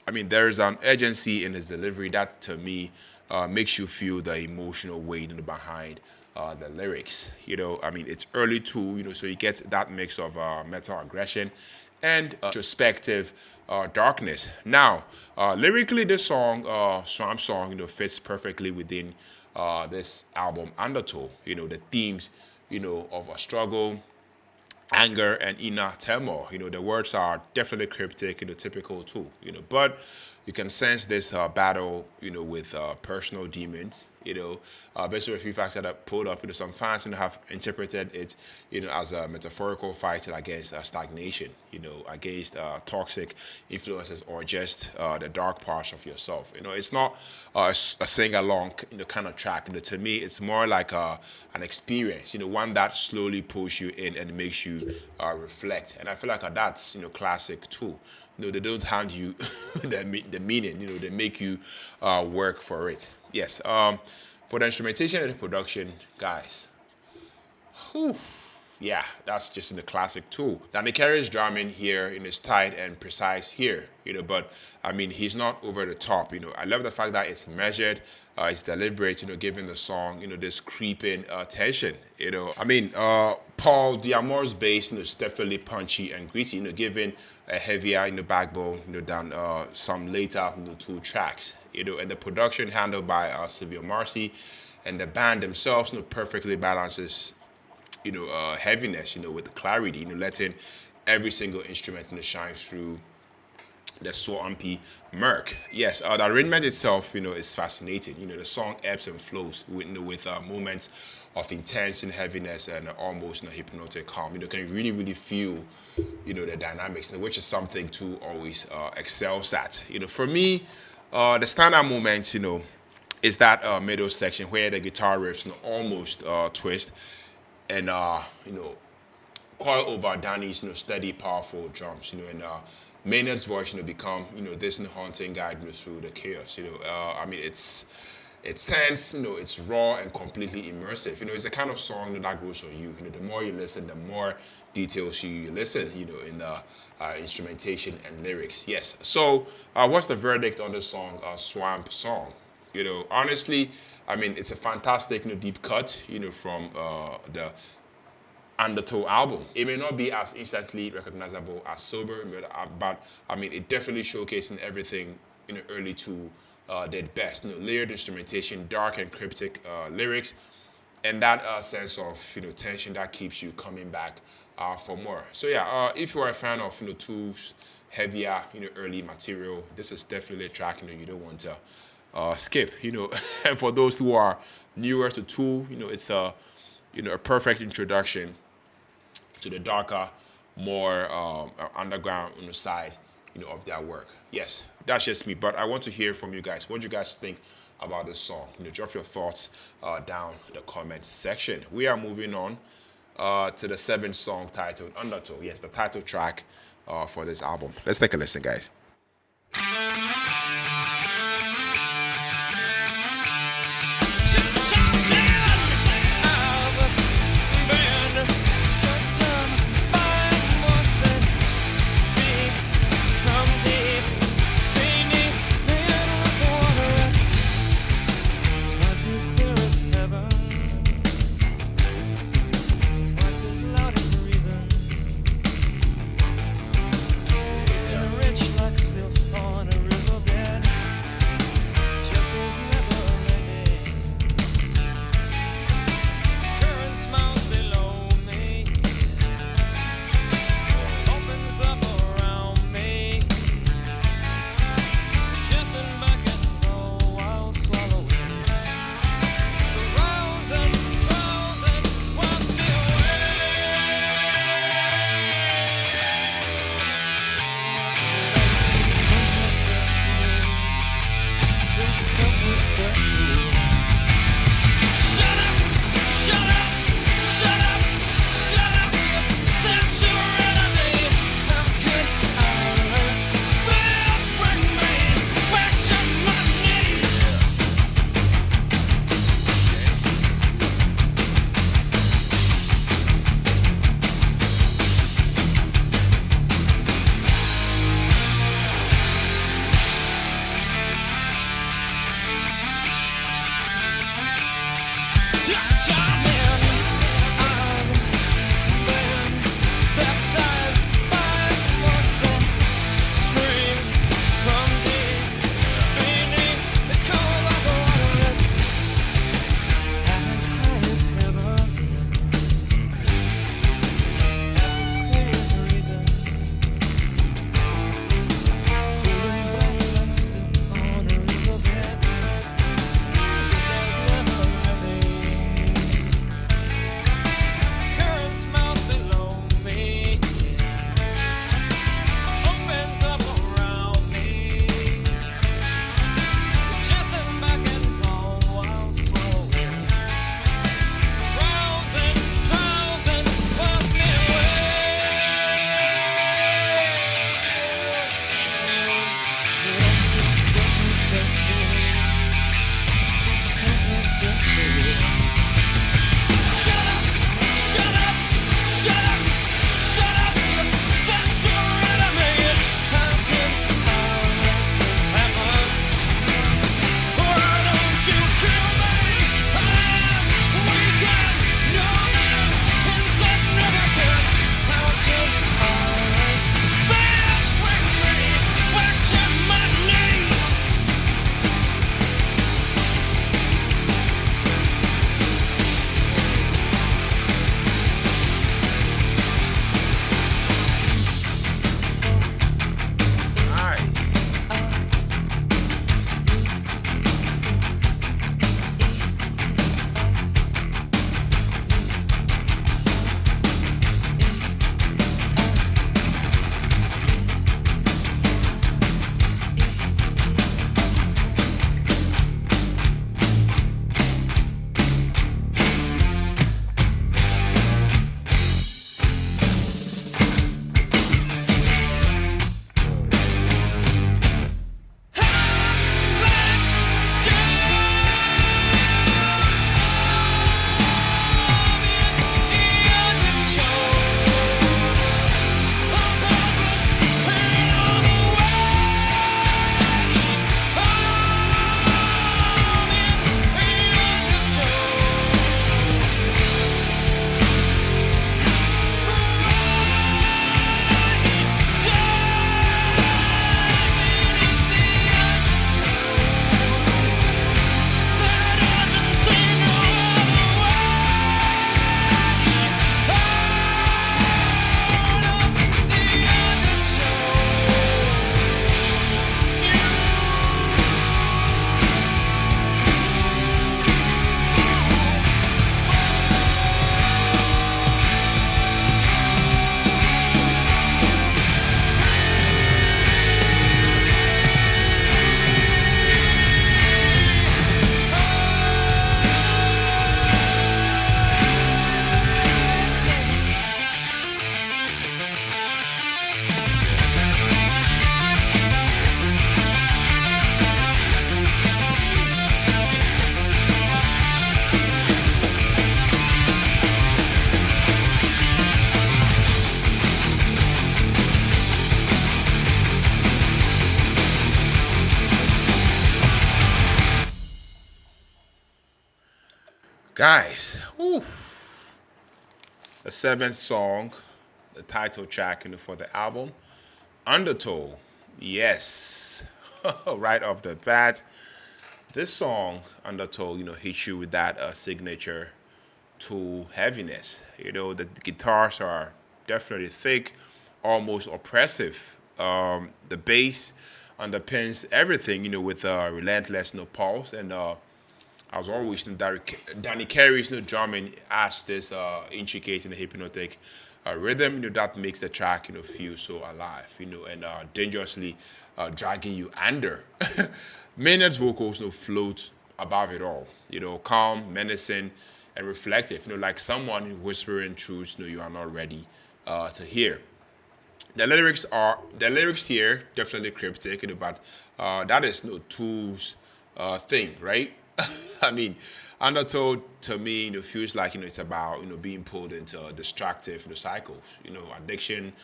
I mean, there is an urgency in his delivery that, to me, makes you feel the emotional weight behind the lyrics. I mean, it's early too, so you get that mix of metal aggression and introspective darkness. Now, lyrically, this song, Swamp Song, fits perfectly within this album, Undertow. The themes, of a struggle, anger, and inner turmoil. The words are definitely cryptic, typical too. But you can sense this battle, with personal demons. Basically a few facts that I pulled up. Some fans, have interpreted it, as a metaphorical fight against stagnation. Against toxic influences or just the dark parts of yourself. It's not a sing along, kind of track. To me, it's more like an experience. One that slowly pulls you in and makes you reflect. And I feel like that's classic too. They don't hand you the meaning. They make you work for it. Yes. For the instrumentation and the production, guys. Whew, yeah, that's just in the classic tool. Danny Carey's drumming here is tight and precise here, but I mean, he's not over the top. I love the fact that it's measured, it's deliberate, giving the song, this creeping tension. I mean, Paul Diamore's bass, is definitely punchy and gritty, giving a heavier, backbone, than some later, two tracks, and the production handled by Sylvia Marcy and the band themselves, perfectly balances heaviness, with clarity, letting every single instrument shine through the swampy murk. Yes, the arrangement itself, is fascinating. The song ebbs and flows with moments of intense and heaviness and almost hypnotic calm. Can really, really feel, the dynamics, which is something to always excels at. For me, the standout moment, is that middle section where the guitar riffs almost twist and coil over Danny's steady, powerful drums. And Maynard's voice become this haunting guide through the chaos. I mean, it's tense, it's raw and completely immersive. It's the kind of song that grows on you. The more you listen, the more details you listen, in the instrumentation and lyrics. Yes. So, what's the verdict on the song, Swamp Song? Honestly, I mean, it's a fantastic, deep cut, from the Undertow album. It may not be as instantly recognizable as Sober, but I mean, it definitely showcasing everything, early to did best. Layered instrumentation, dark and cryptic lyrics, and that sense of tension that keeps you coming back for more. So yeah, if you are a fan of Tool's heavier early material, this is definitely a track you don't want to skip. And for those who are newer to Tool, it's a a perfect introduction to the darker, more underground side of their work. Yes, that's just me, but I want to hear from you guys. What do you guys think about this song? Drop your thoughts down the comment section. We are moving on to the 7th song titled Undertow. Yes, the title track for this album. Let's take a listen, guys. Like Guys, whew, the seventh song, the title track, for the album, Undertow. Yes, right off the bat, this song, Undertow, hits you with that signature Tool heaviness. The guitars are definitely thick, almost oppressive. The bass underpins everything, with relentless pulse. And as always, Danny Carey's drumming adds this intricate and hypnotic rhythm, that makes the track, feel so alive, and dangerously dragging you under. Maynard's vocals, float above it all, calm, menacing, and reflective, like someone whispering truths, you are not ready to hear. The lyrics here definitely cryptic, but that is no Tool's thing, right? I mean, Undertow to me, feels like it's about being pulled into destructive cycles, addiction,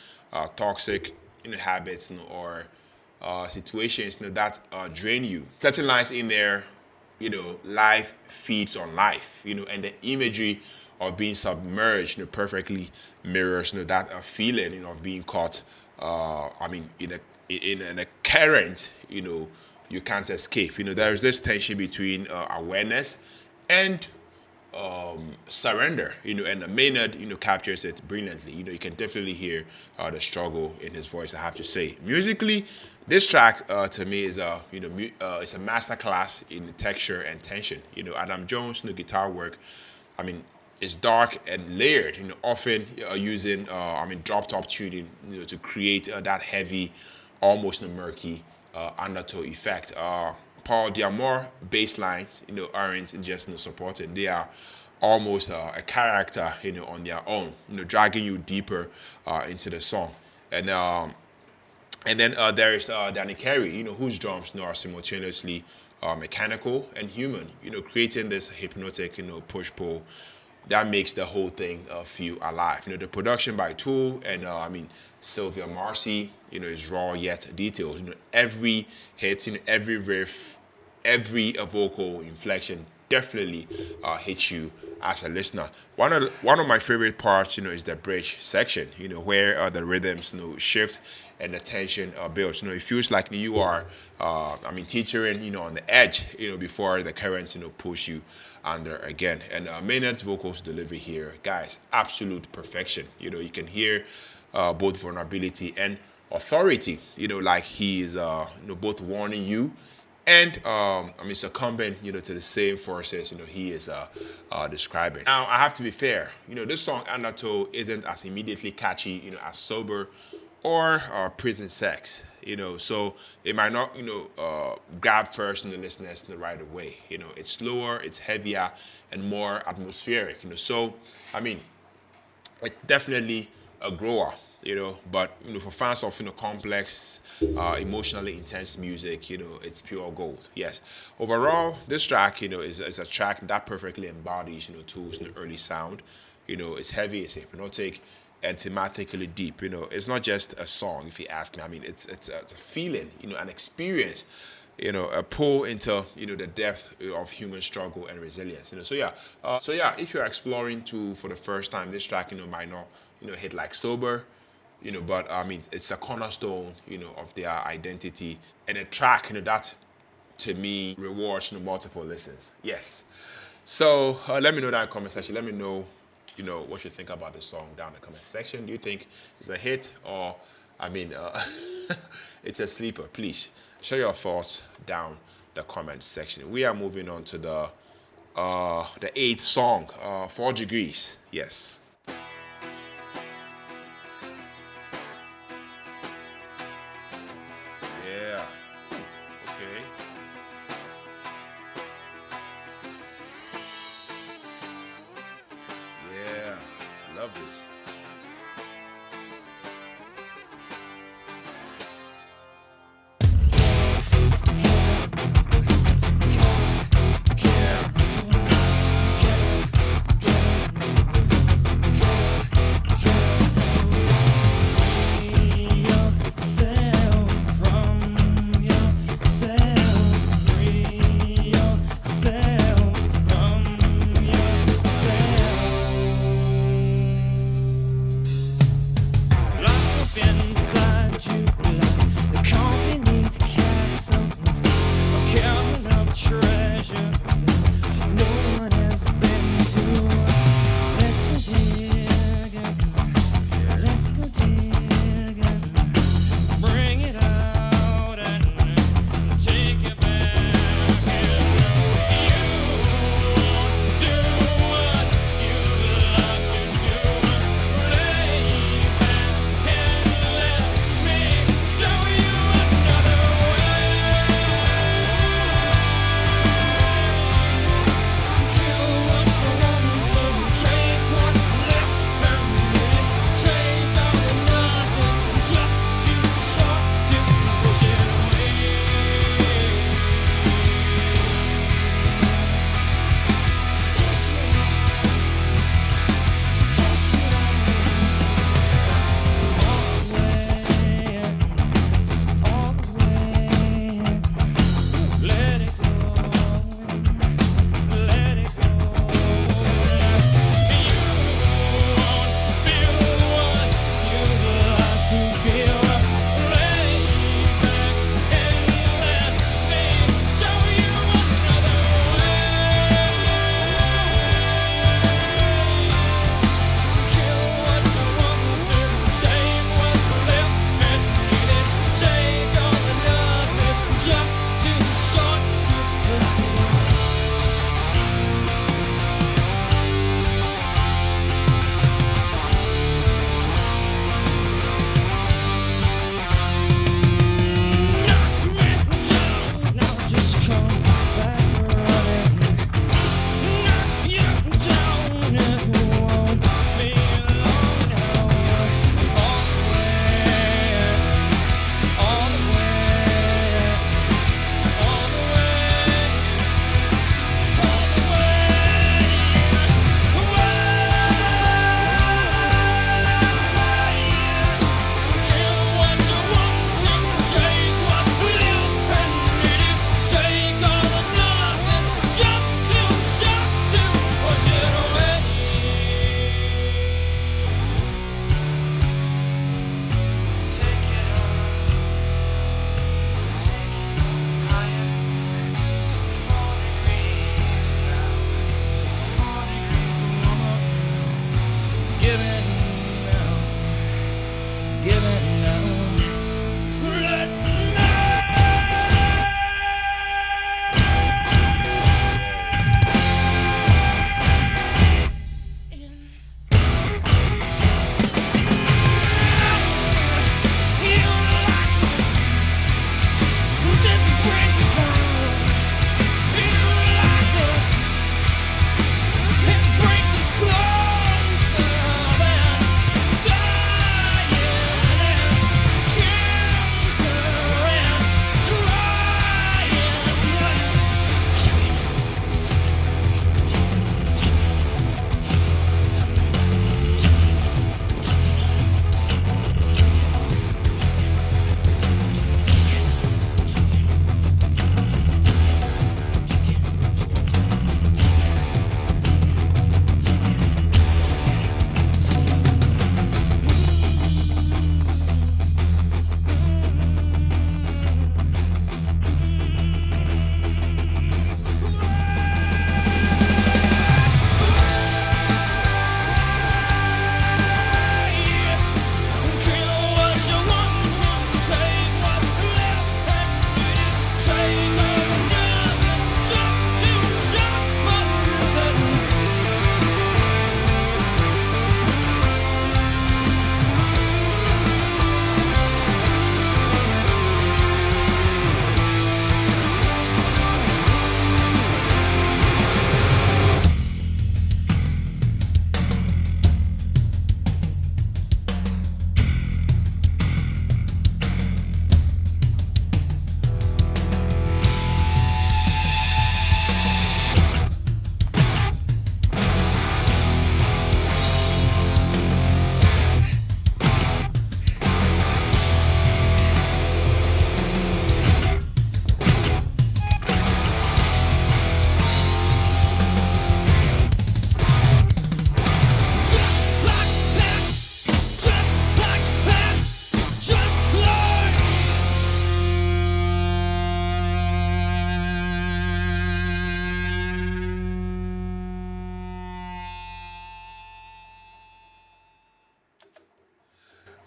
toxic habits, or situations that drain you. Certain lines in there, life feeds on life, and the imagery of being submerged, perfectly mirrors that feeling, of being caught. In a current, you can't escape. There's this tension between awareness and surrender, and Maynard, captures it brilliantly. You can definitely hear the struggle in his voice, I have to say. Musically, this track to me is it's a masterclass in texture and tension. Adam Jones, guitar work, it's dark and layered, often using, drop top tuning, to create that heavy, almost murky undertow effect. Paul Diamore bass lines, aren't just supported. They are almost a character, on their own, dragging you deeper into the song. And then there is Danny Carey, whose drums are simultaneously mechanical and human, creating this hypnotic, push-pull that makes the whole thing feel alive. The production by Tool and Sylvia Marcy, is raw yet detailed. Every hit, every riff, every vocal inflection definitely hits you as a listener. One of my favorite parts, is the bridge section, where the rhythms, shift and the tension builds. It feels like you are, teetering, on the edge, before the currents, push you under again. And Maynard's vocals delivery here, guys, absolute perfection. You can hear both vulnerability and authority. Like he is, both warning you and succumbing, to the same forces, he is describing. Now, I have to be fair. This song Undertow isn't as immediately catchy, as Sober or Prison Sex. So it might not, grab first in the listeners right away. It's slower, it's heavier, and more atmospheric. So it's definitely a grower. But for fans of complex, emotionally intense music, it's pure gold. Yes. Overall, this track, is a track that perfectly embodies, Tool's early sound. It's heavy, it's hypnotic, and thematically deep. It's not just a song, if you ask me. It's a feeling, an experience. A pull into the depth of human struggle and resilience. So yeah, if you're exploring Tool for the first time, this track might not hit like Sober. But it's a cornerstone, of their identity, and a track, that to me rewards multiple listens. Yes. So let me know that in the comment section. Let me know, what you think about the song down in the comment section. Do you think it's a hit or, it's a sleeper? Please share your thoughts down the comment section. We are moving on to the eighth song, 4 Degrees. Yes. Yeah. Okay. Yeah. Love this.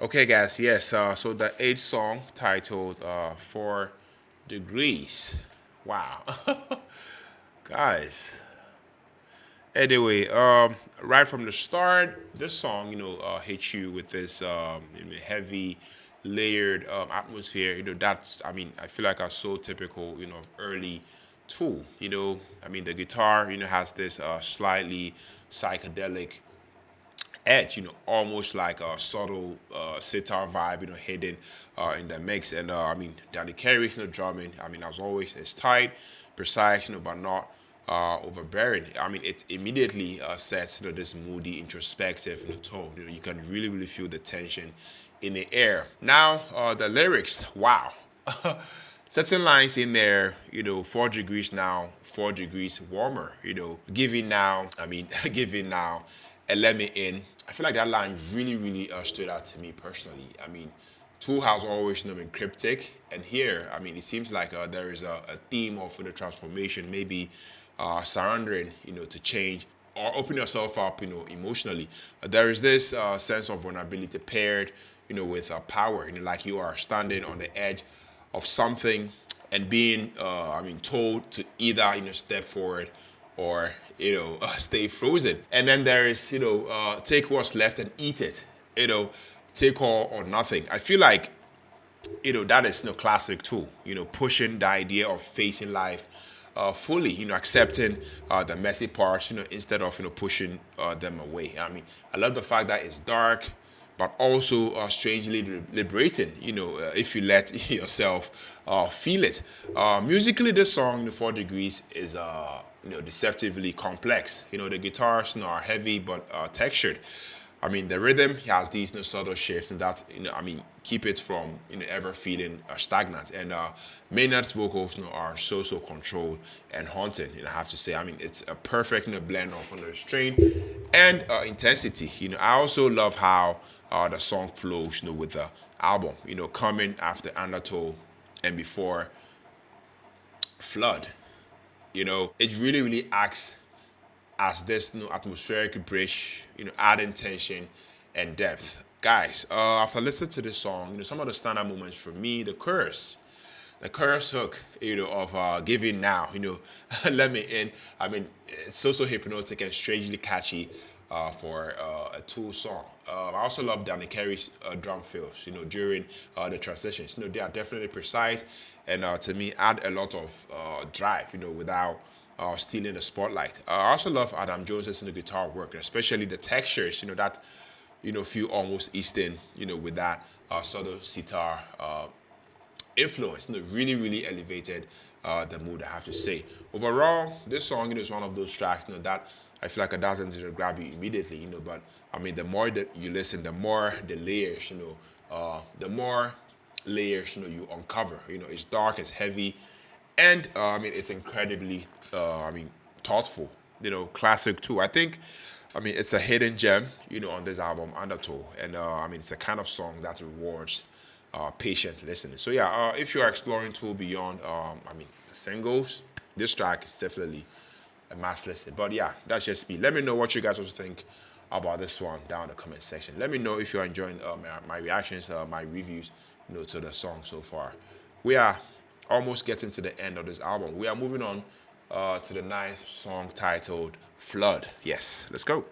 Okay, guys. Yes. So the eighth song titled "4 Degrees." Wow, guys. Anyway, right from the start, this song, hits you with this heavy, layered atmosphere. That's, I mean, I feel like are so typical, of early Tool. I mean, the guitar, has this slightly psychedelic edge, almost like a subtle sitar vibe, hidden in the mix. And I mean, Danny Carey's drumming, I mean, as always, it's tight, precise, but not overbearing. I mean, it immediately sets, this moody, introspective tone. You can really, really feel the tension in the air. Now, the lyrics, wow. Certain lines in there, 4 degrees now, 4 degrees warmer, giving now, I mean, giving now, and let me in. I feel like that line really, really stood out to me personally. I mean, Tool has always been cryptic, and here, I mean, it seems like there is a theme of transformation, maybe surrendering, to change or open yourself up, emotionally. There is this sense of vulnerability paired, with power, like you are standing on the edge of something and being, I mean, told to either, step forward or, stay frozen. And then there is, take what's left and eat it, take all or nothing. I feel like, that is classic too, pushing the idea of facing life fully, accepting the messy parts, instead of, pushing them away. I mean, I love the fact that it's dark, but also strangely liberating, if you let yourself feel it. Musically, this song, The 4 Degrees, is, deceptively complex. The guitars, are heavy but textured. I mean, the rhythm has these subtle shifts, and that, I mean, keep it from ever feeling stagnant. And Maynard's vocals, are so controlled and haunting. I have to say, I mean, it's a perfect blend of restraint and intensity. I also love how the song flows, with the album. Coming after Undertow and before Flood. It really, really acts as this atmospheric bridge, adding tension and depth. Guys, after listening to this song, some of the standout moments for me, the chorus hook, of giving now, let me in. I mean, it's so hypnotic and strangely catchy for a Tool song. I also love Danny Carey's drum fills, during the transitions. They are definitely precise and to me add a lot of drive, without stealing the spotlight. I also love Adam Jones's guitar work, especially the textures, that feel almost Eastern, with that subtle sitar influence. Really, really elevated the mood, I have to say. Overall, this song is one of those tracks, that I feel like it doesn't just grab you immediately, but I mean, the more that you listen, the more the layers, the more layers, you uncover. It's dark, it's heavy, and I mean, it's incredibly, I mean, thoughtful. Classic too. I think, I mean, it's a hidden gem, on this album, Undertow, and I mean, it's a kind of song that rewards patient listening. So yeah, if you are exploring Tool beyond, I mean, the singles, this track is definitely a must listen. But yeah, that's just me. Let me know what you guys also think about this one down in the comment section. Let me know if you're enjoying my reactions, my reviews, to the song so far. We are almost getting to the end of this album. We are moving on to the ninth song titled Flood. Yes, let's go.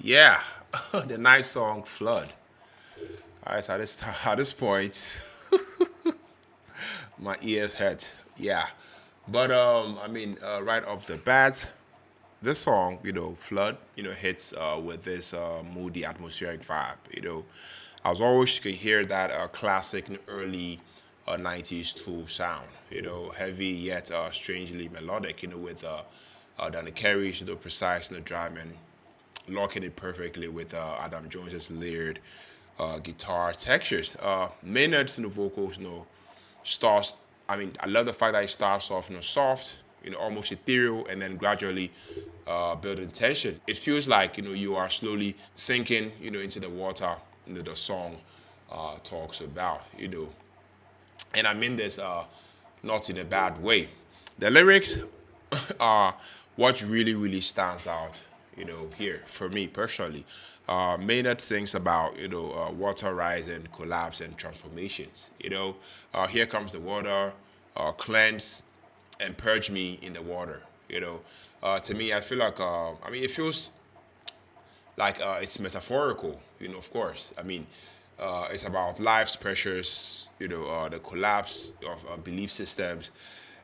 Yeah, the night song "Flood." Guys, at this point, my ears hurt. Yeah, but right off the bat, this song, "Flood," hits with this moody atmospheric vibe. I was always you could hear that classic early '90s Tool sound. Heavy yet strangely melodic. With Danny Carey's precise drumming, locking it perfectly with Adam Jones's layered guitar textures. Maynard's vocals, starts. I mean, I love the fact that it starts off, soft, almost ethereal, and then gradually building tension. It feels like you are slowly sinking, into the water. The song talks about, and I mean this not in a bad way. The lyrics are what really stands out, here for me personally. Maynard sings about water rising, collapse, and transformations. Here comes the water, cleanse and purge me in the water. To me, I feel like it feels like it's metaphorical, of course. It's about life's pressures, the collapse of belief systems,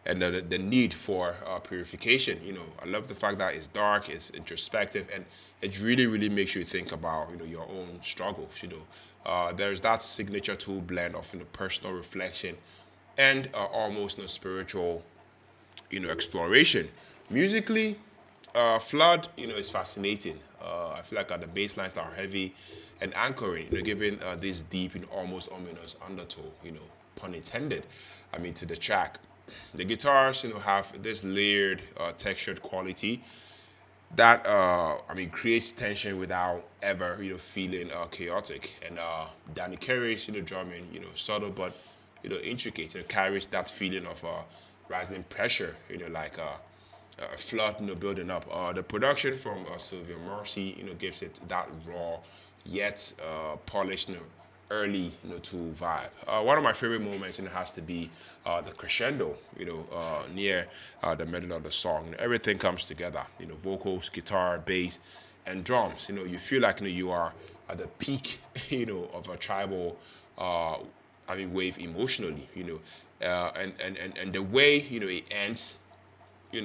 and the need for purification. I love the fact that it's dark, it's introspective, and it really makes you think about your own struggles. There's that signature tool blend of personal reflection and almost spiritual exploration. Musically, Flood, is fascinating. I feel like the bass lines are heavy and anchoring, giving this deep and almost ominous undertow, pun intended, to the track. The guitars, have this layered, textured quality that, creates tension without ever, feeling chaotic. And Danny Carey's, drumming, subtle but, intricate, and carries that feeling of rising pressure, like a flood, building up. The production from Sylvia Marcy, gives it that raw yet polished, early, to vibe. One of my favorite moments, has to be the crescendo, near the middle of the song. Everything comes together, vocals, guitar, bass, and drums. You feel like you are at the peak, of a tribal wave emotionally, and the way it ends,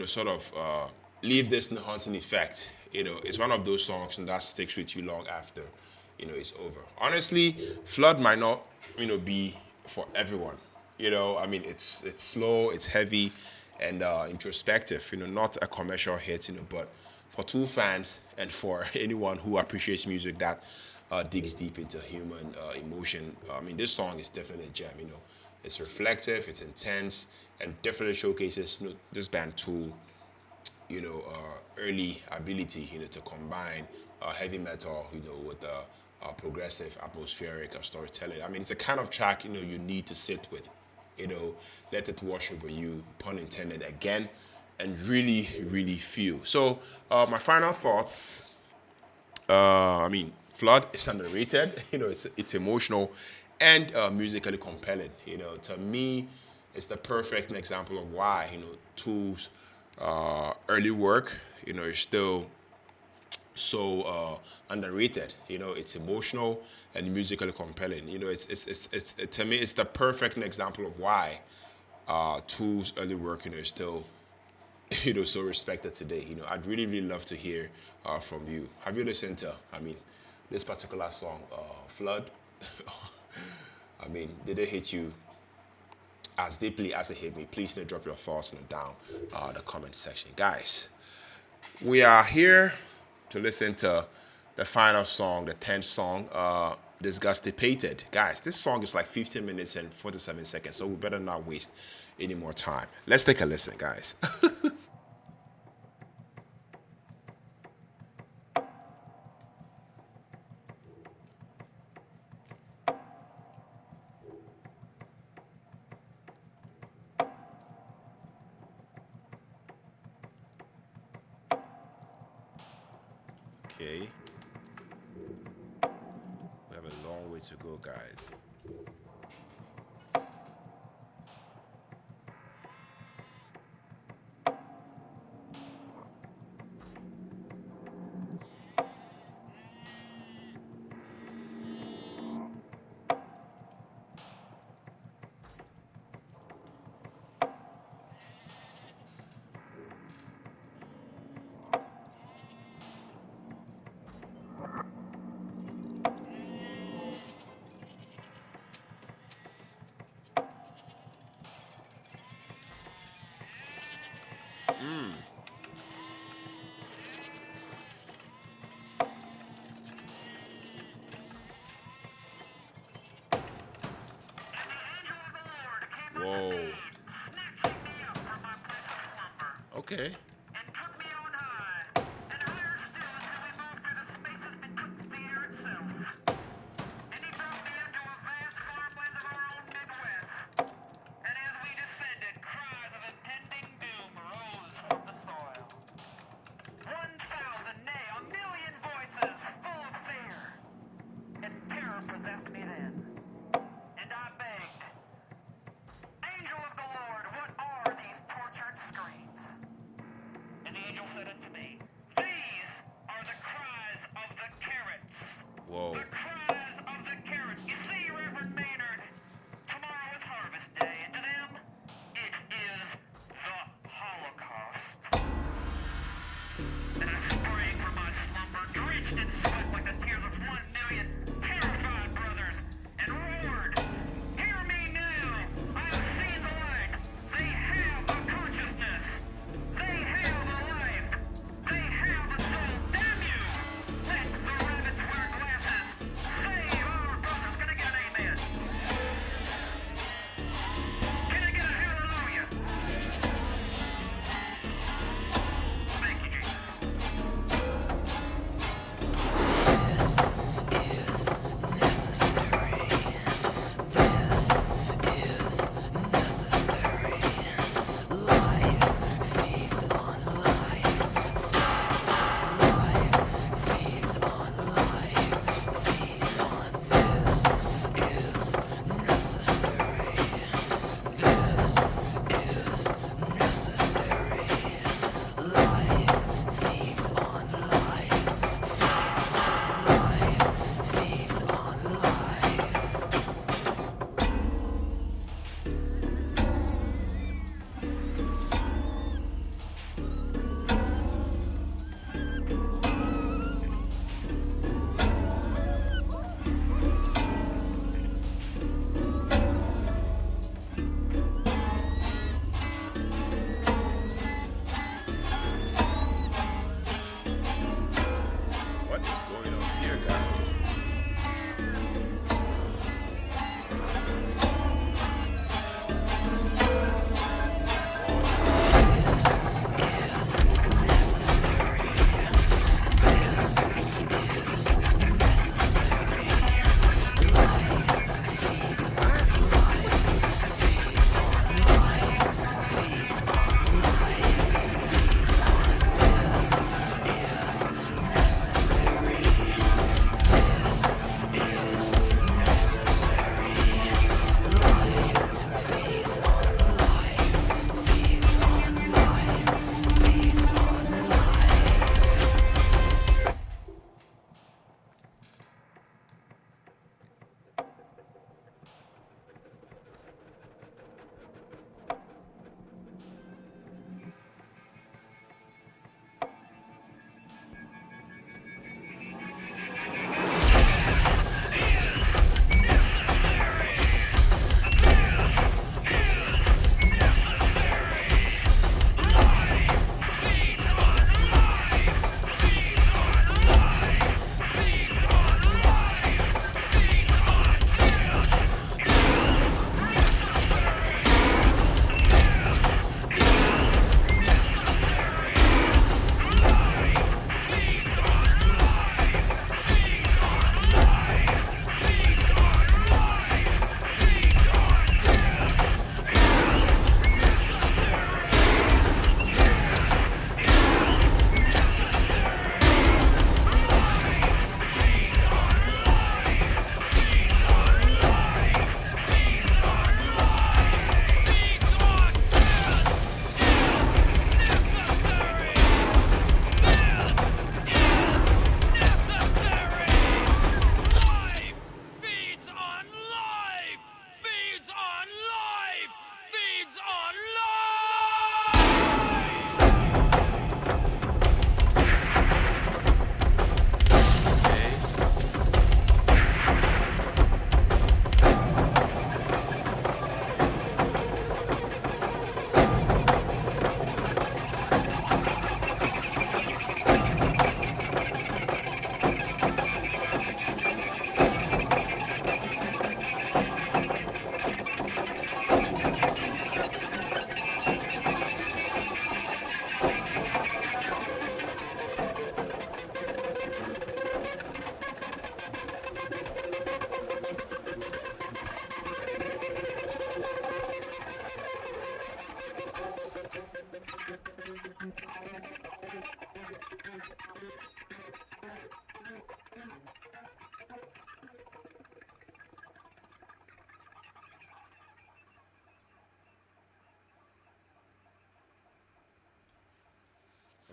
sort of leave this haunting effect. It's one of those songs that sticks with you long after, it's over. Honestly, Flood might not, be for everyone. It's slow, it's heavy, and introspective. Not a commercial hit. But for Tool fans and for anyone who appreciates music that digs deep into human emotion, this song is definitely a gem. It's reflective, it's intense, and definitely showcases this band Tool, early ability, to combine heavy metal, with progressive, atmospheric storytelling. It's a kind of track, you need to sit with, let it wash over you, pun intended again, and really feel. So, my final thoughts. Flood is underrated. It's emotional and musically compelling. To me, it's the perfect example of why Tool's early work, is still so underrated. It's emotional and musically compelling. It's to me, it's the perfect example of why Tool's early work, is still so respected today. I'd really love to hear from you. Have you listened to this particular song, Flood? Did it hit you as deeply as it hit me? Please drop your thoughts down the comment section. Guys, we are here to listen to the final song, the 10th song, Disgustipated. Guys, this song is like 15 minutes and 47 seconds, so we better not waste any more time. Let's take a listen, guys. Okay, we have a long way to go, guys. Whoa. Okay. And took me on high, and higher still until we moved through the spaces betwixt the air itself. And he brought me into a vast farmland of our own Midwest. And as we descended, cries of impending doom rose from the soil. 1,000, nay, a million voices full of fear. And terror possessed me then. And I begged, Angel of the Lord, what are these tortured screams?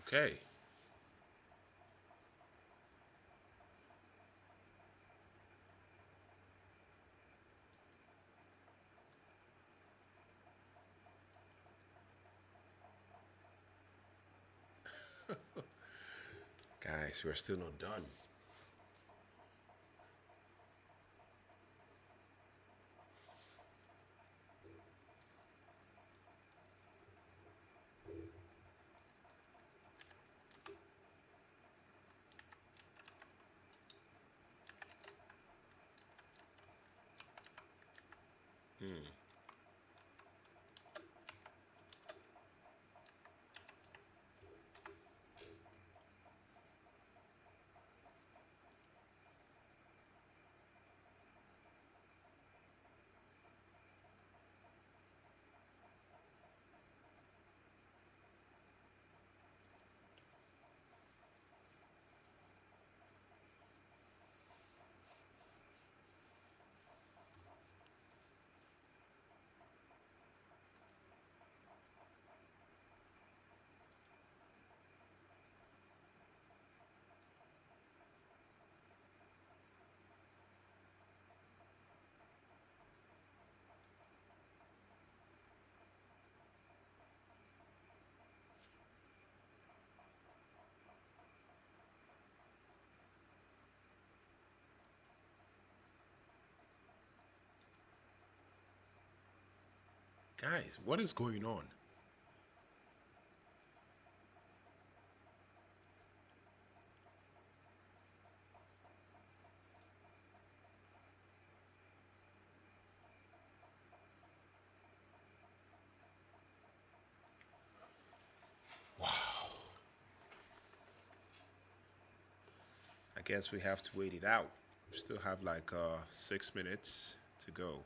Okay. Guys, we're still not done. Guys, what is going on? I guess we have to wait it out. We still have like 6 minutes to go.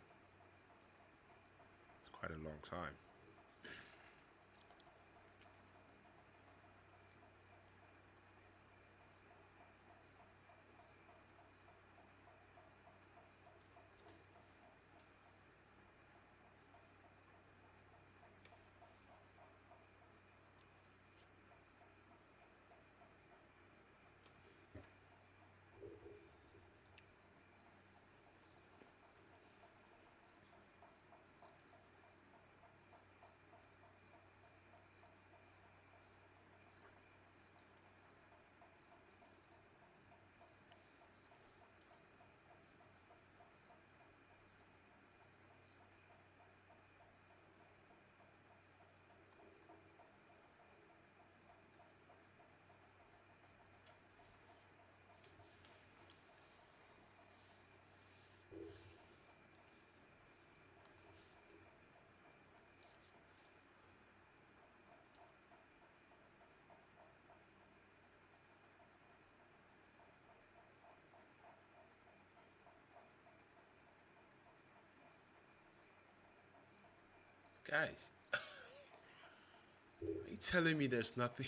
It's quite a long time. Guys, are you telling me there's nothing?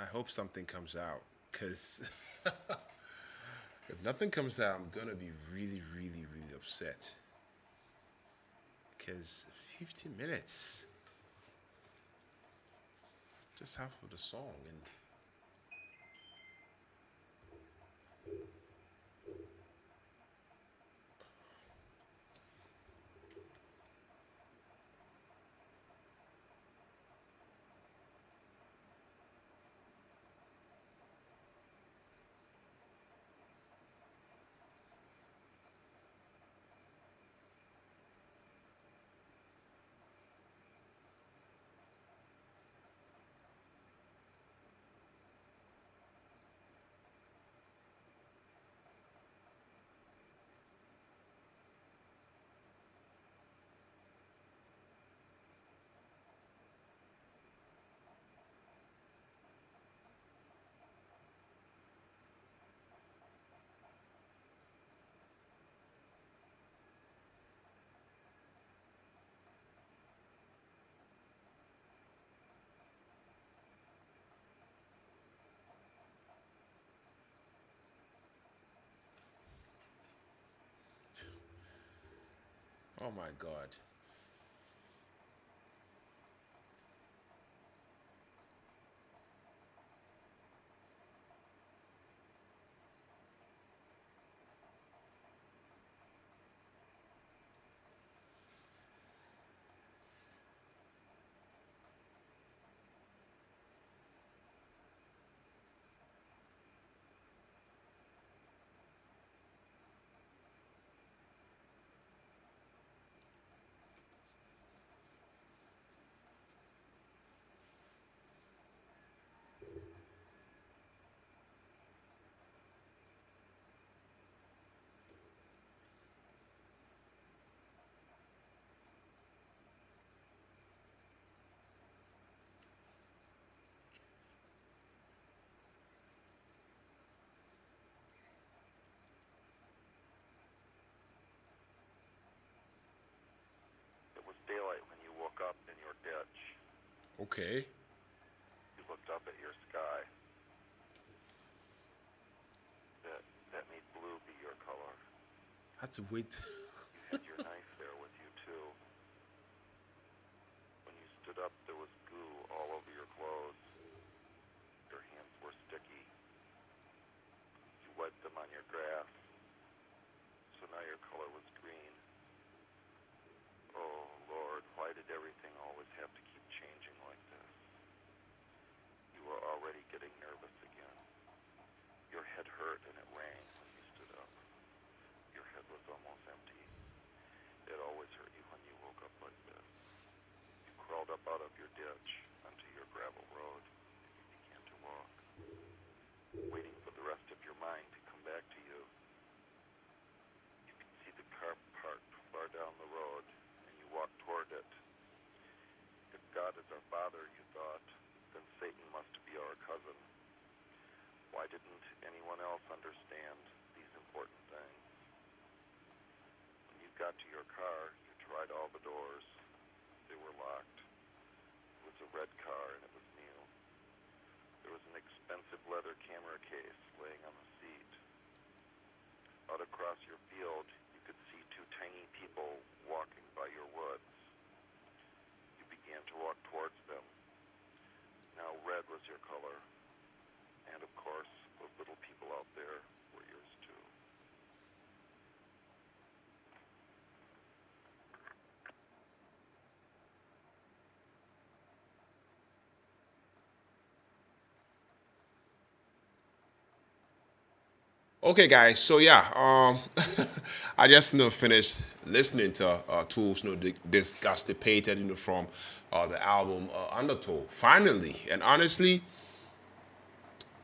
I hope something comes out, because if nothing comes out, I'm gonna be really, really, really upset. Because 15 minutes, just half of the song, and Oh my God. It was daylight when you woke up in your ditch. Okay. You looked up at your sky. That that made blue be your color. Had to wait. You had your knife there with you too. When you stood up, there was goo all over your clothes. Your hands were sticky. You wiped them on your grass. So now your color was green. Oh, Lord, why did everything always have to keep changing like this? You were already getting nervous again. Your head hurt and it rang when you stood up. Your head was almost empty. It always hurt you when you woke up like this. You crawled up out of your ditch onto your gravel road and you began to walk, waiting for the rest of your mind to come back to you. You could see the car parked far down the road and you walked toward it. If God is our Father, you thought, then Satan must be our cousin. Why didn't anyone else understand these important things? When you got to your car, you tried all the doors. They were locked. It was a red car and it was new. There was an expensive leather camera case laying on the seat. Out across your field, you could see two tiny people walking by your woods. You began to walk towards them. Now red was your color. And of course, those little people out there were yours too. Okay, guys. So yeah, I just finished listening to Tools, Disgustipated, from the album Undertow. Finally, and honestly,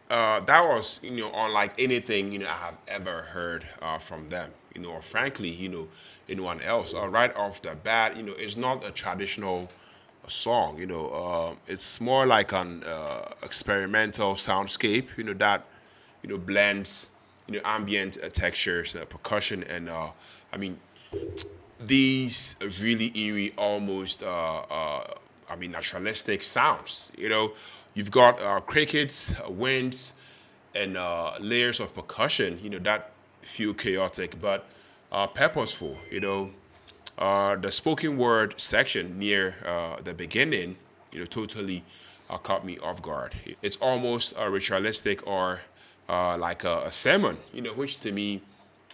that was unlike anything I have ever heard from them. Or frankly, anyone else. Right off the bat, it's not a traditional song. It's more like an experimental soundscape. That blends ambient textures, percussion, and I mean these really eerie, almost naturalistic sounds. You've got crickets, winds, and layers of percussion. That feel chaotic but purposeful. The spoken word section near the beginning, totally caught me off guard. It's almost ritualistic or like a sermon, which to me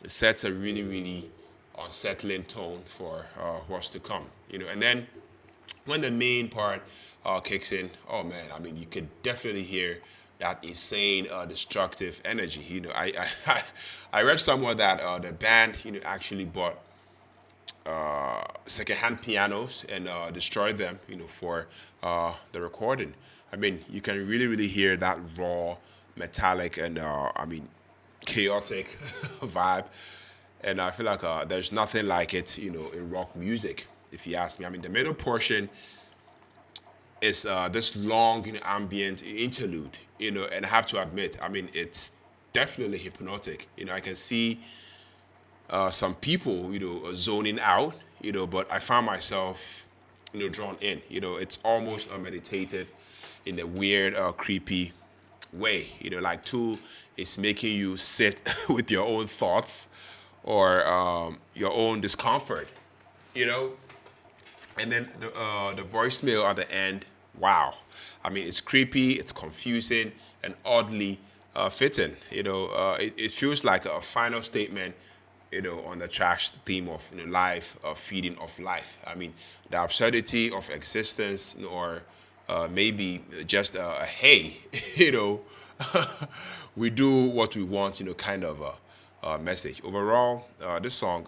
sets a really, really unsettling tone for what's to come. And then when the main part kicks in, oh man, I mean, you could definitely hear that insane, destructive energy. I read somewhere that the band, actually bought secondhand pianos and destroyed them, for the recording. I mean, you can really, really hear that raw, metallic, and chaotic vibe. And I feel like there's nothing like it, in rock music, if you ask me. I mean, the middle portion is this long, ambient interlude, and I have to admit, I mean, it's definitely hypnotic. I can see some people, zoning out, but I found myself, drawn in. It's almost meditative in a weird, creepy way. Like Tool is making you sit with your own thoughts or your own discomfort, you know. And then the voicemail at the end, wow. I mean, it's creepy, it's confusing, and oddly fitting. It feels like a final statement, on the track's theme of life, feeding of life. I mean, the absurdity of existence, or maybe just a hey, you know, we do what we want, kind of a message. Overall, this song,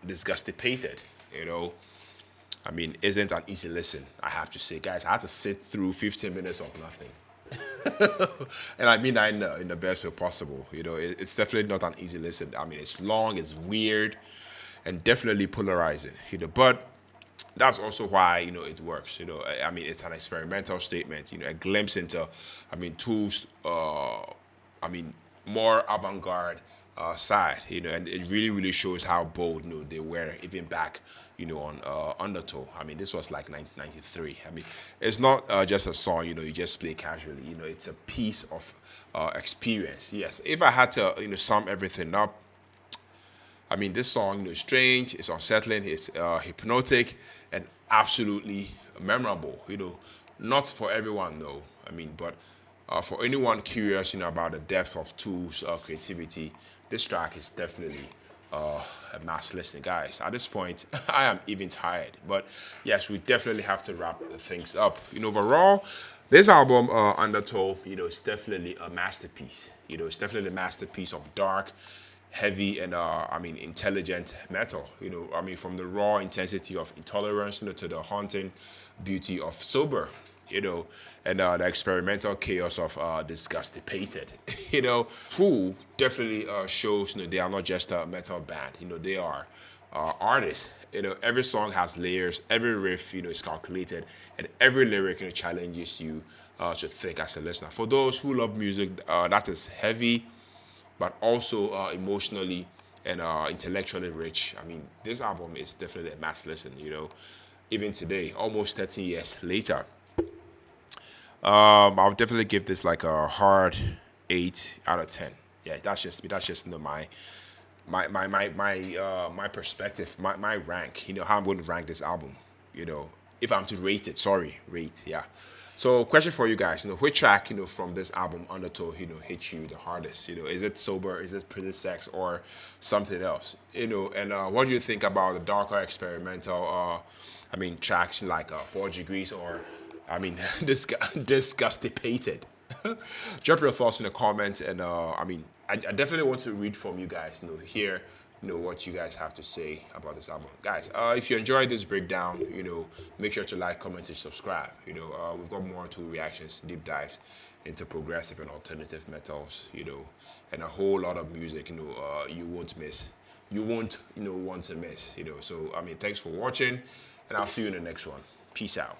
Disgustipated, you know, I mean, isn't an easy listen, I have to say. Guys, I had to sit through 15 minutes of nothing. And I mean that in the best way possible. It's definitely not an easy listen. I mean, it's long, it's weird, and definitely polarizing. But that's also why it works. I mean, it's an experimental statement. A glimpse into, I mean, tools. I mean, more avant-garde side. And it really, really shows how bold they were even back. On Undertow. I mean, this was like 1993. I mean, it's not just a song, you just play casually. It's a piece of experience. Yes, if I had to, sum everything up, I mean, this song, is strange, it's unsettling, it's hypnotic, and absolutely memorable. Not for everyone though. I mean, but for anyone curious, about the depth of Tool's creativity, this track is definitely a mass listen, guys. At this point, I am even tired. But yes, we definitely have to wrap things up. Overall, this album, Undertow, is definitely a masterpiece. It's definitely a masterpiece of dark, heavy, and I mean, intelligent metal. I mean, from the raw intensity of Intolerance, to the haunting beauty of Sober. And the experimental chaos of Disgustipated. Tool definitely shows, they are not just a metal band. They are artists. Every song has layers, every riff, is calculated, and every lyric, challenges you to think as a listener. For those who love music that is heavy, but also emotionally and intellectually rich, I mean, this album is definitely a must listen. Even today, almost 13 years later. I'll definitely give this like a hard 8 out of 10. Yeah, that's just me. That's just my perspective, my rank. How I'm going to rank this album. If I'm to rate it. Sorry, rate. Yeah. So, question for you guys. Which track from this album Undertow hit you the hardest? Is it Sober? Is it Prison Sex or something else? And what do you think about the darker experimental? I mean, tracks like 4 Degrees or I mean, disgustipated. Drop your thoughts in the comments, and I mean, I definitely want to read from you guys. Hear, what you guys have to say about this album, guys. If you enjoyed this breakdown, make sure to like, comment, and subscribe. We've got more to reactions, deep dives into progressive and alternative metals. And a whole lot of music. You won't miss. You won't, want to miss. So I mean, thanks for watching, and I'll see you in the next one. Peace out.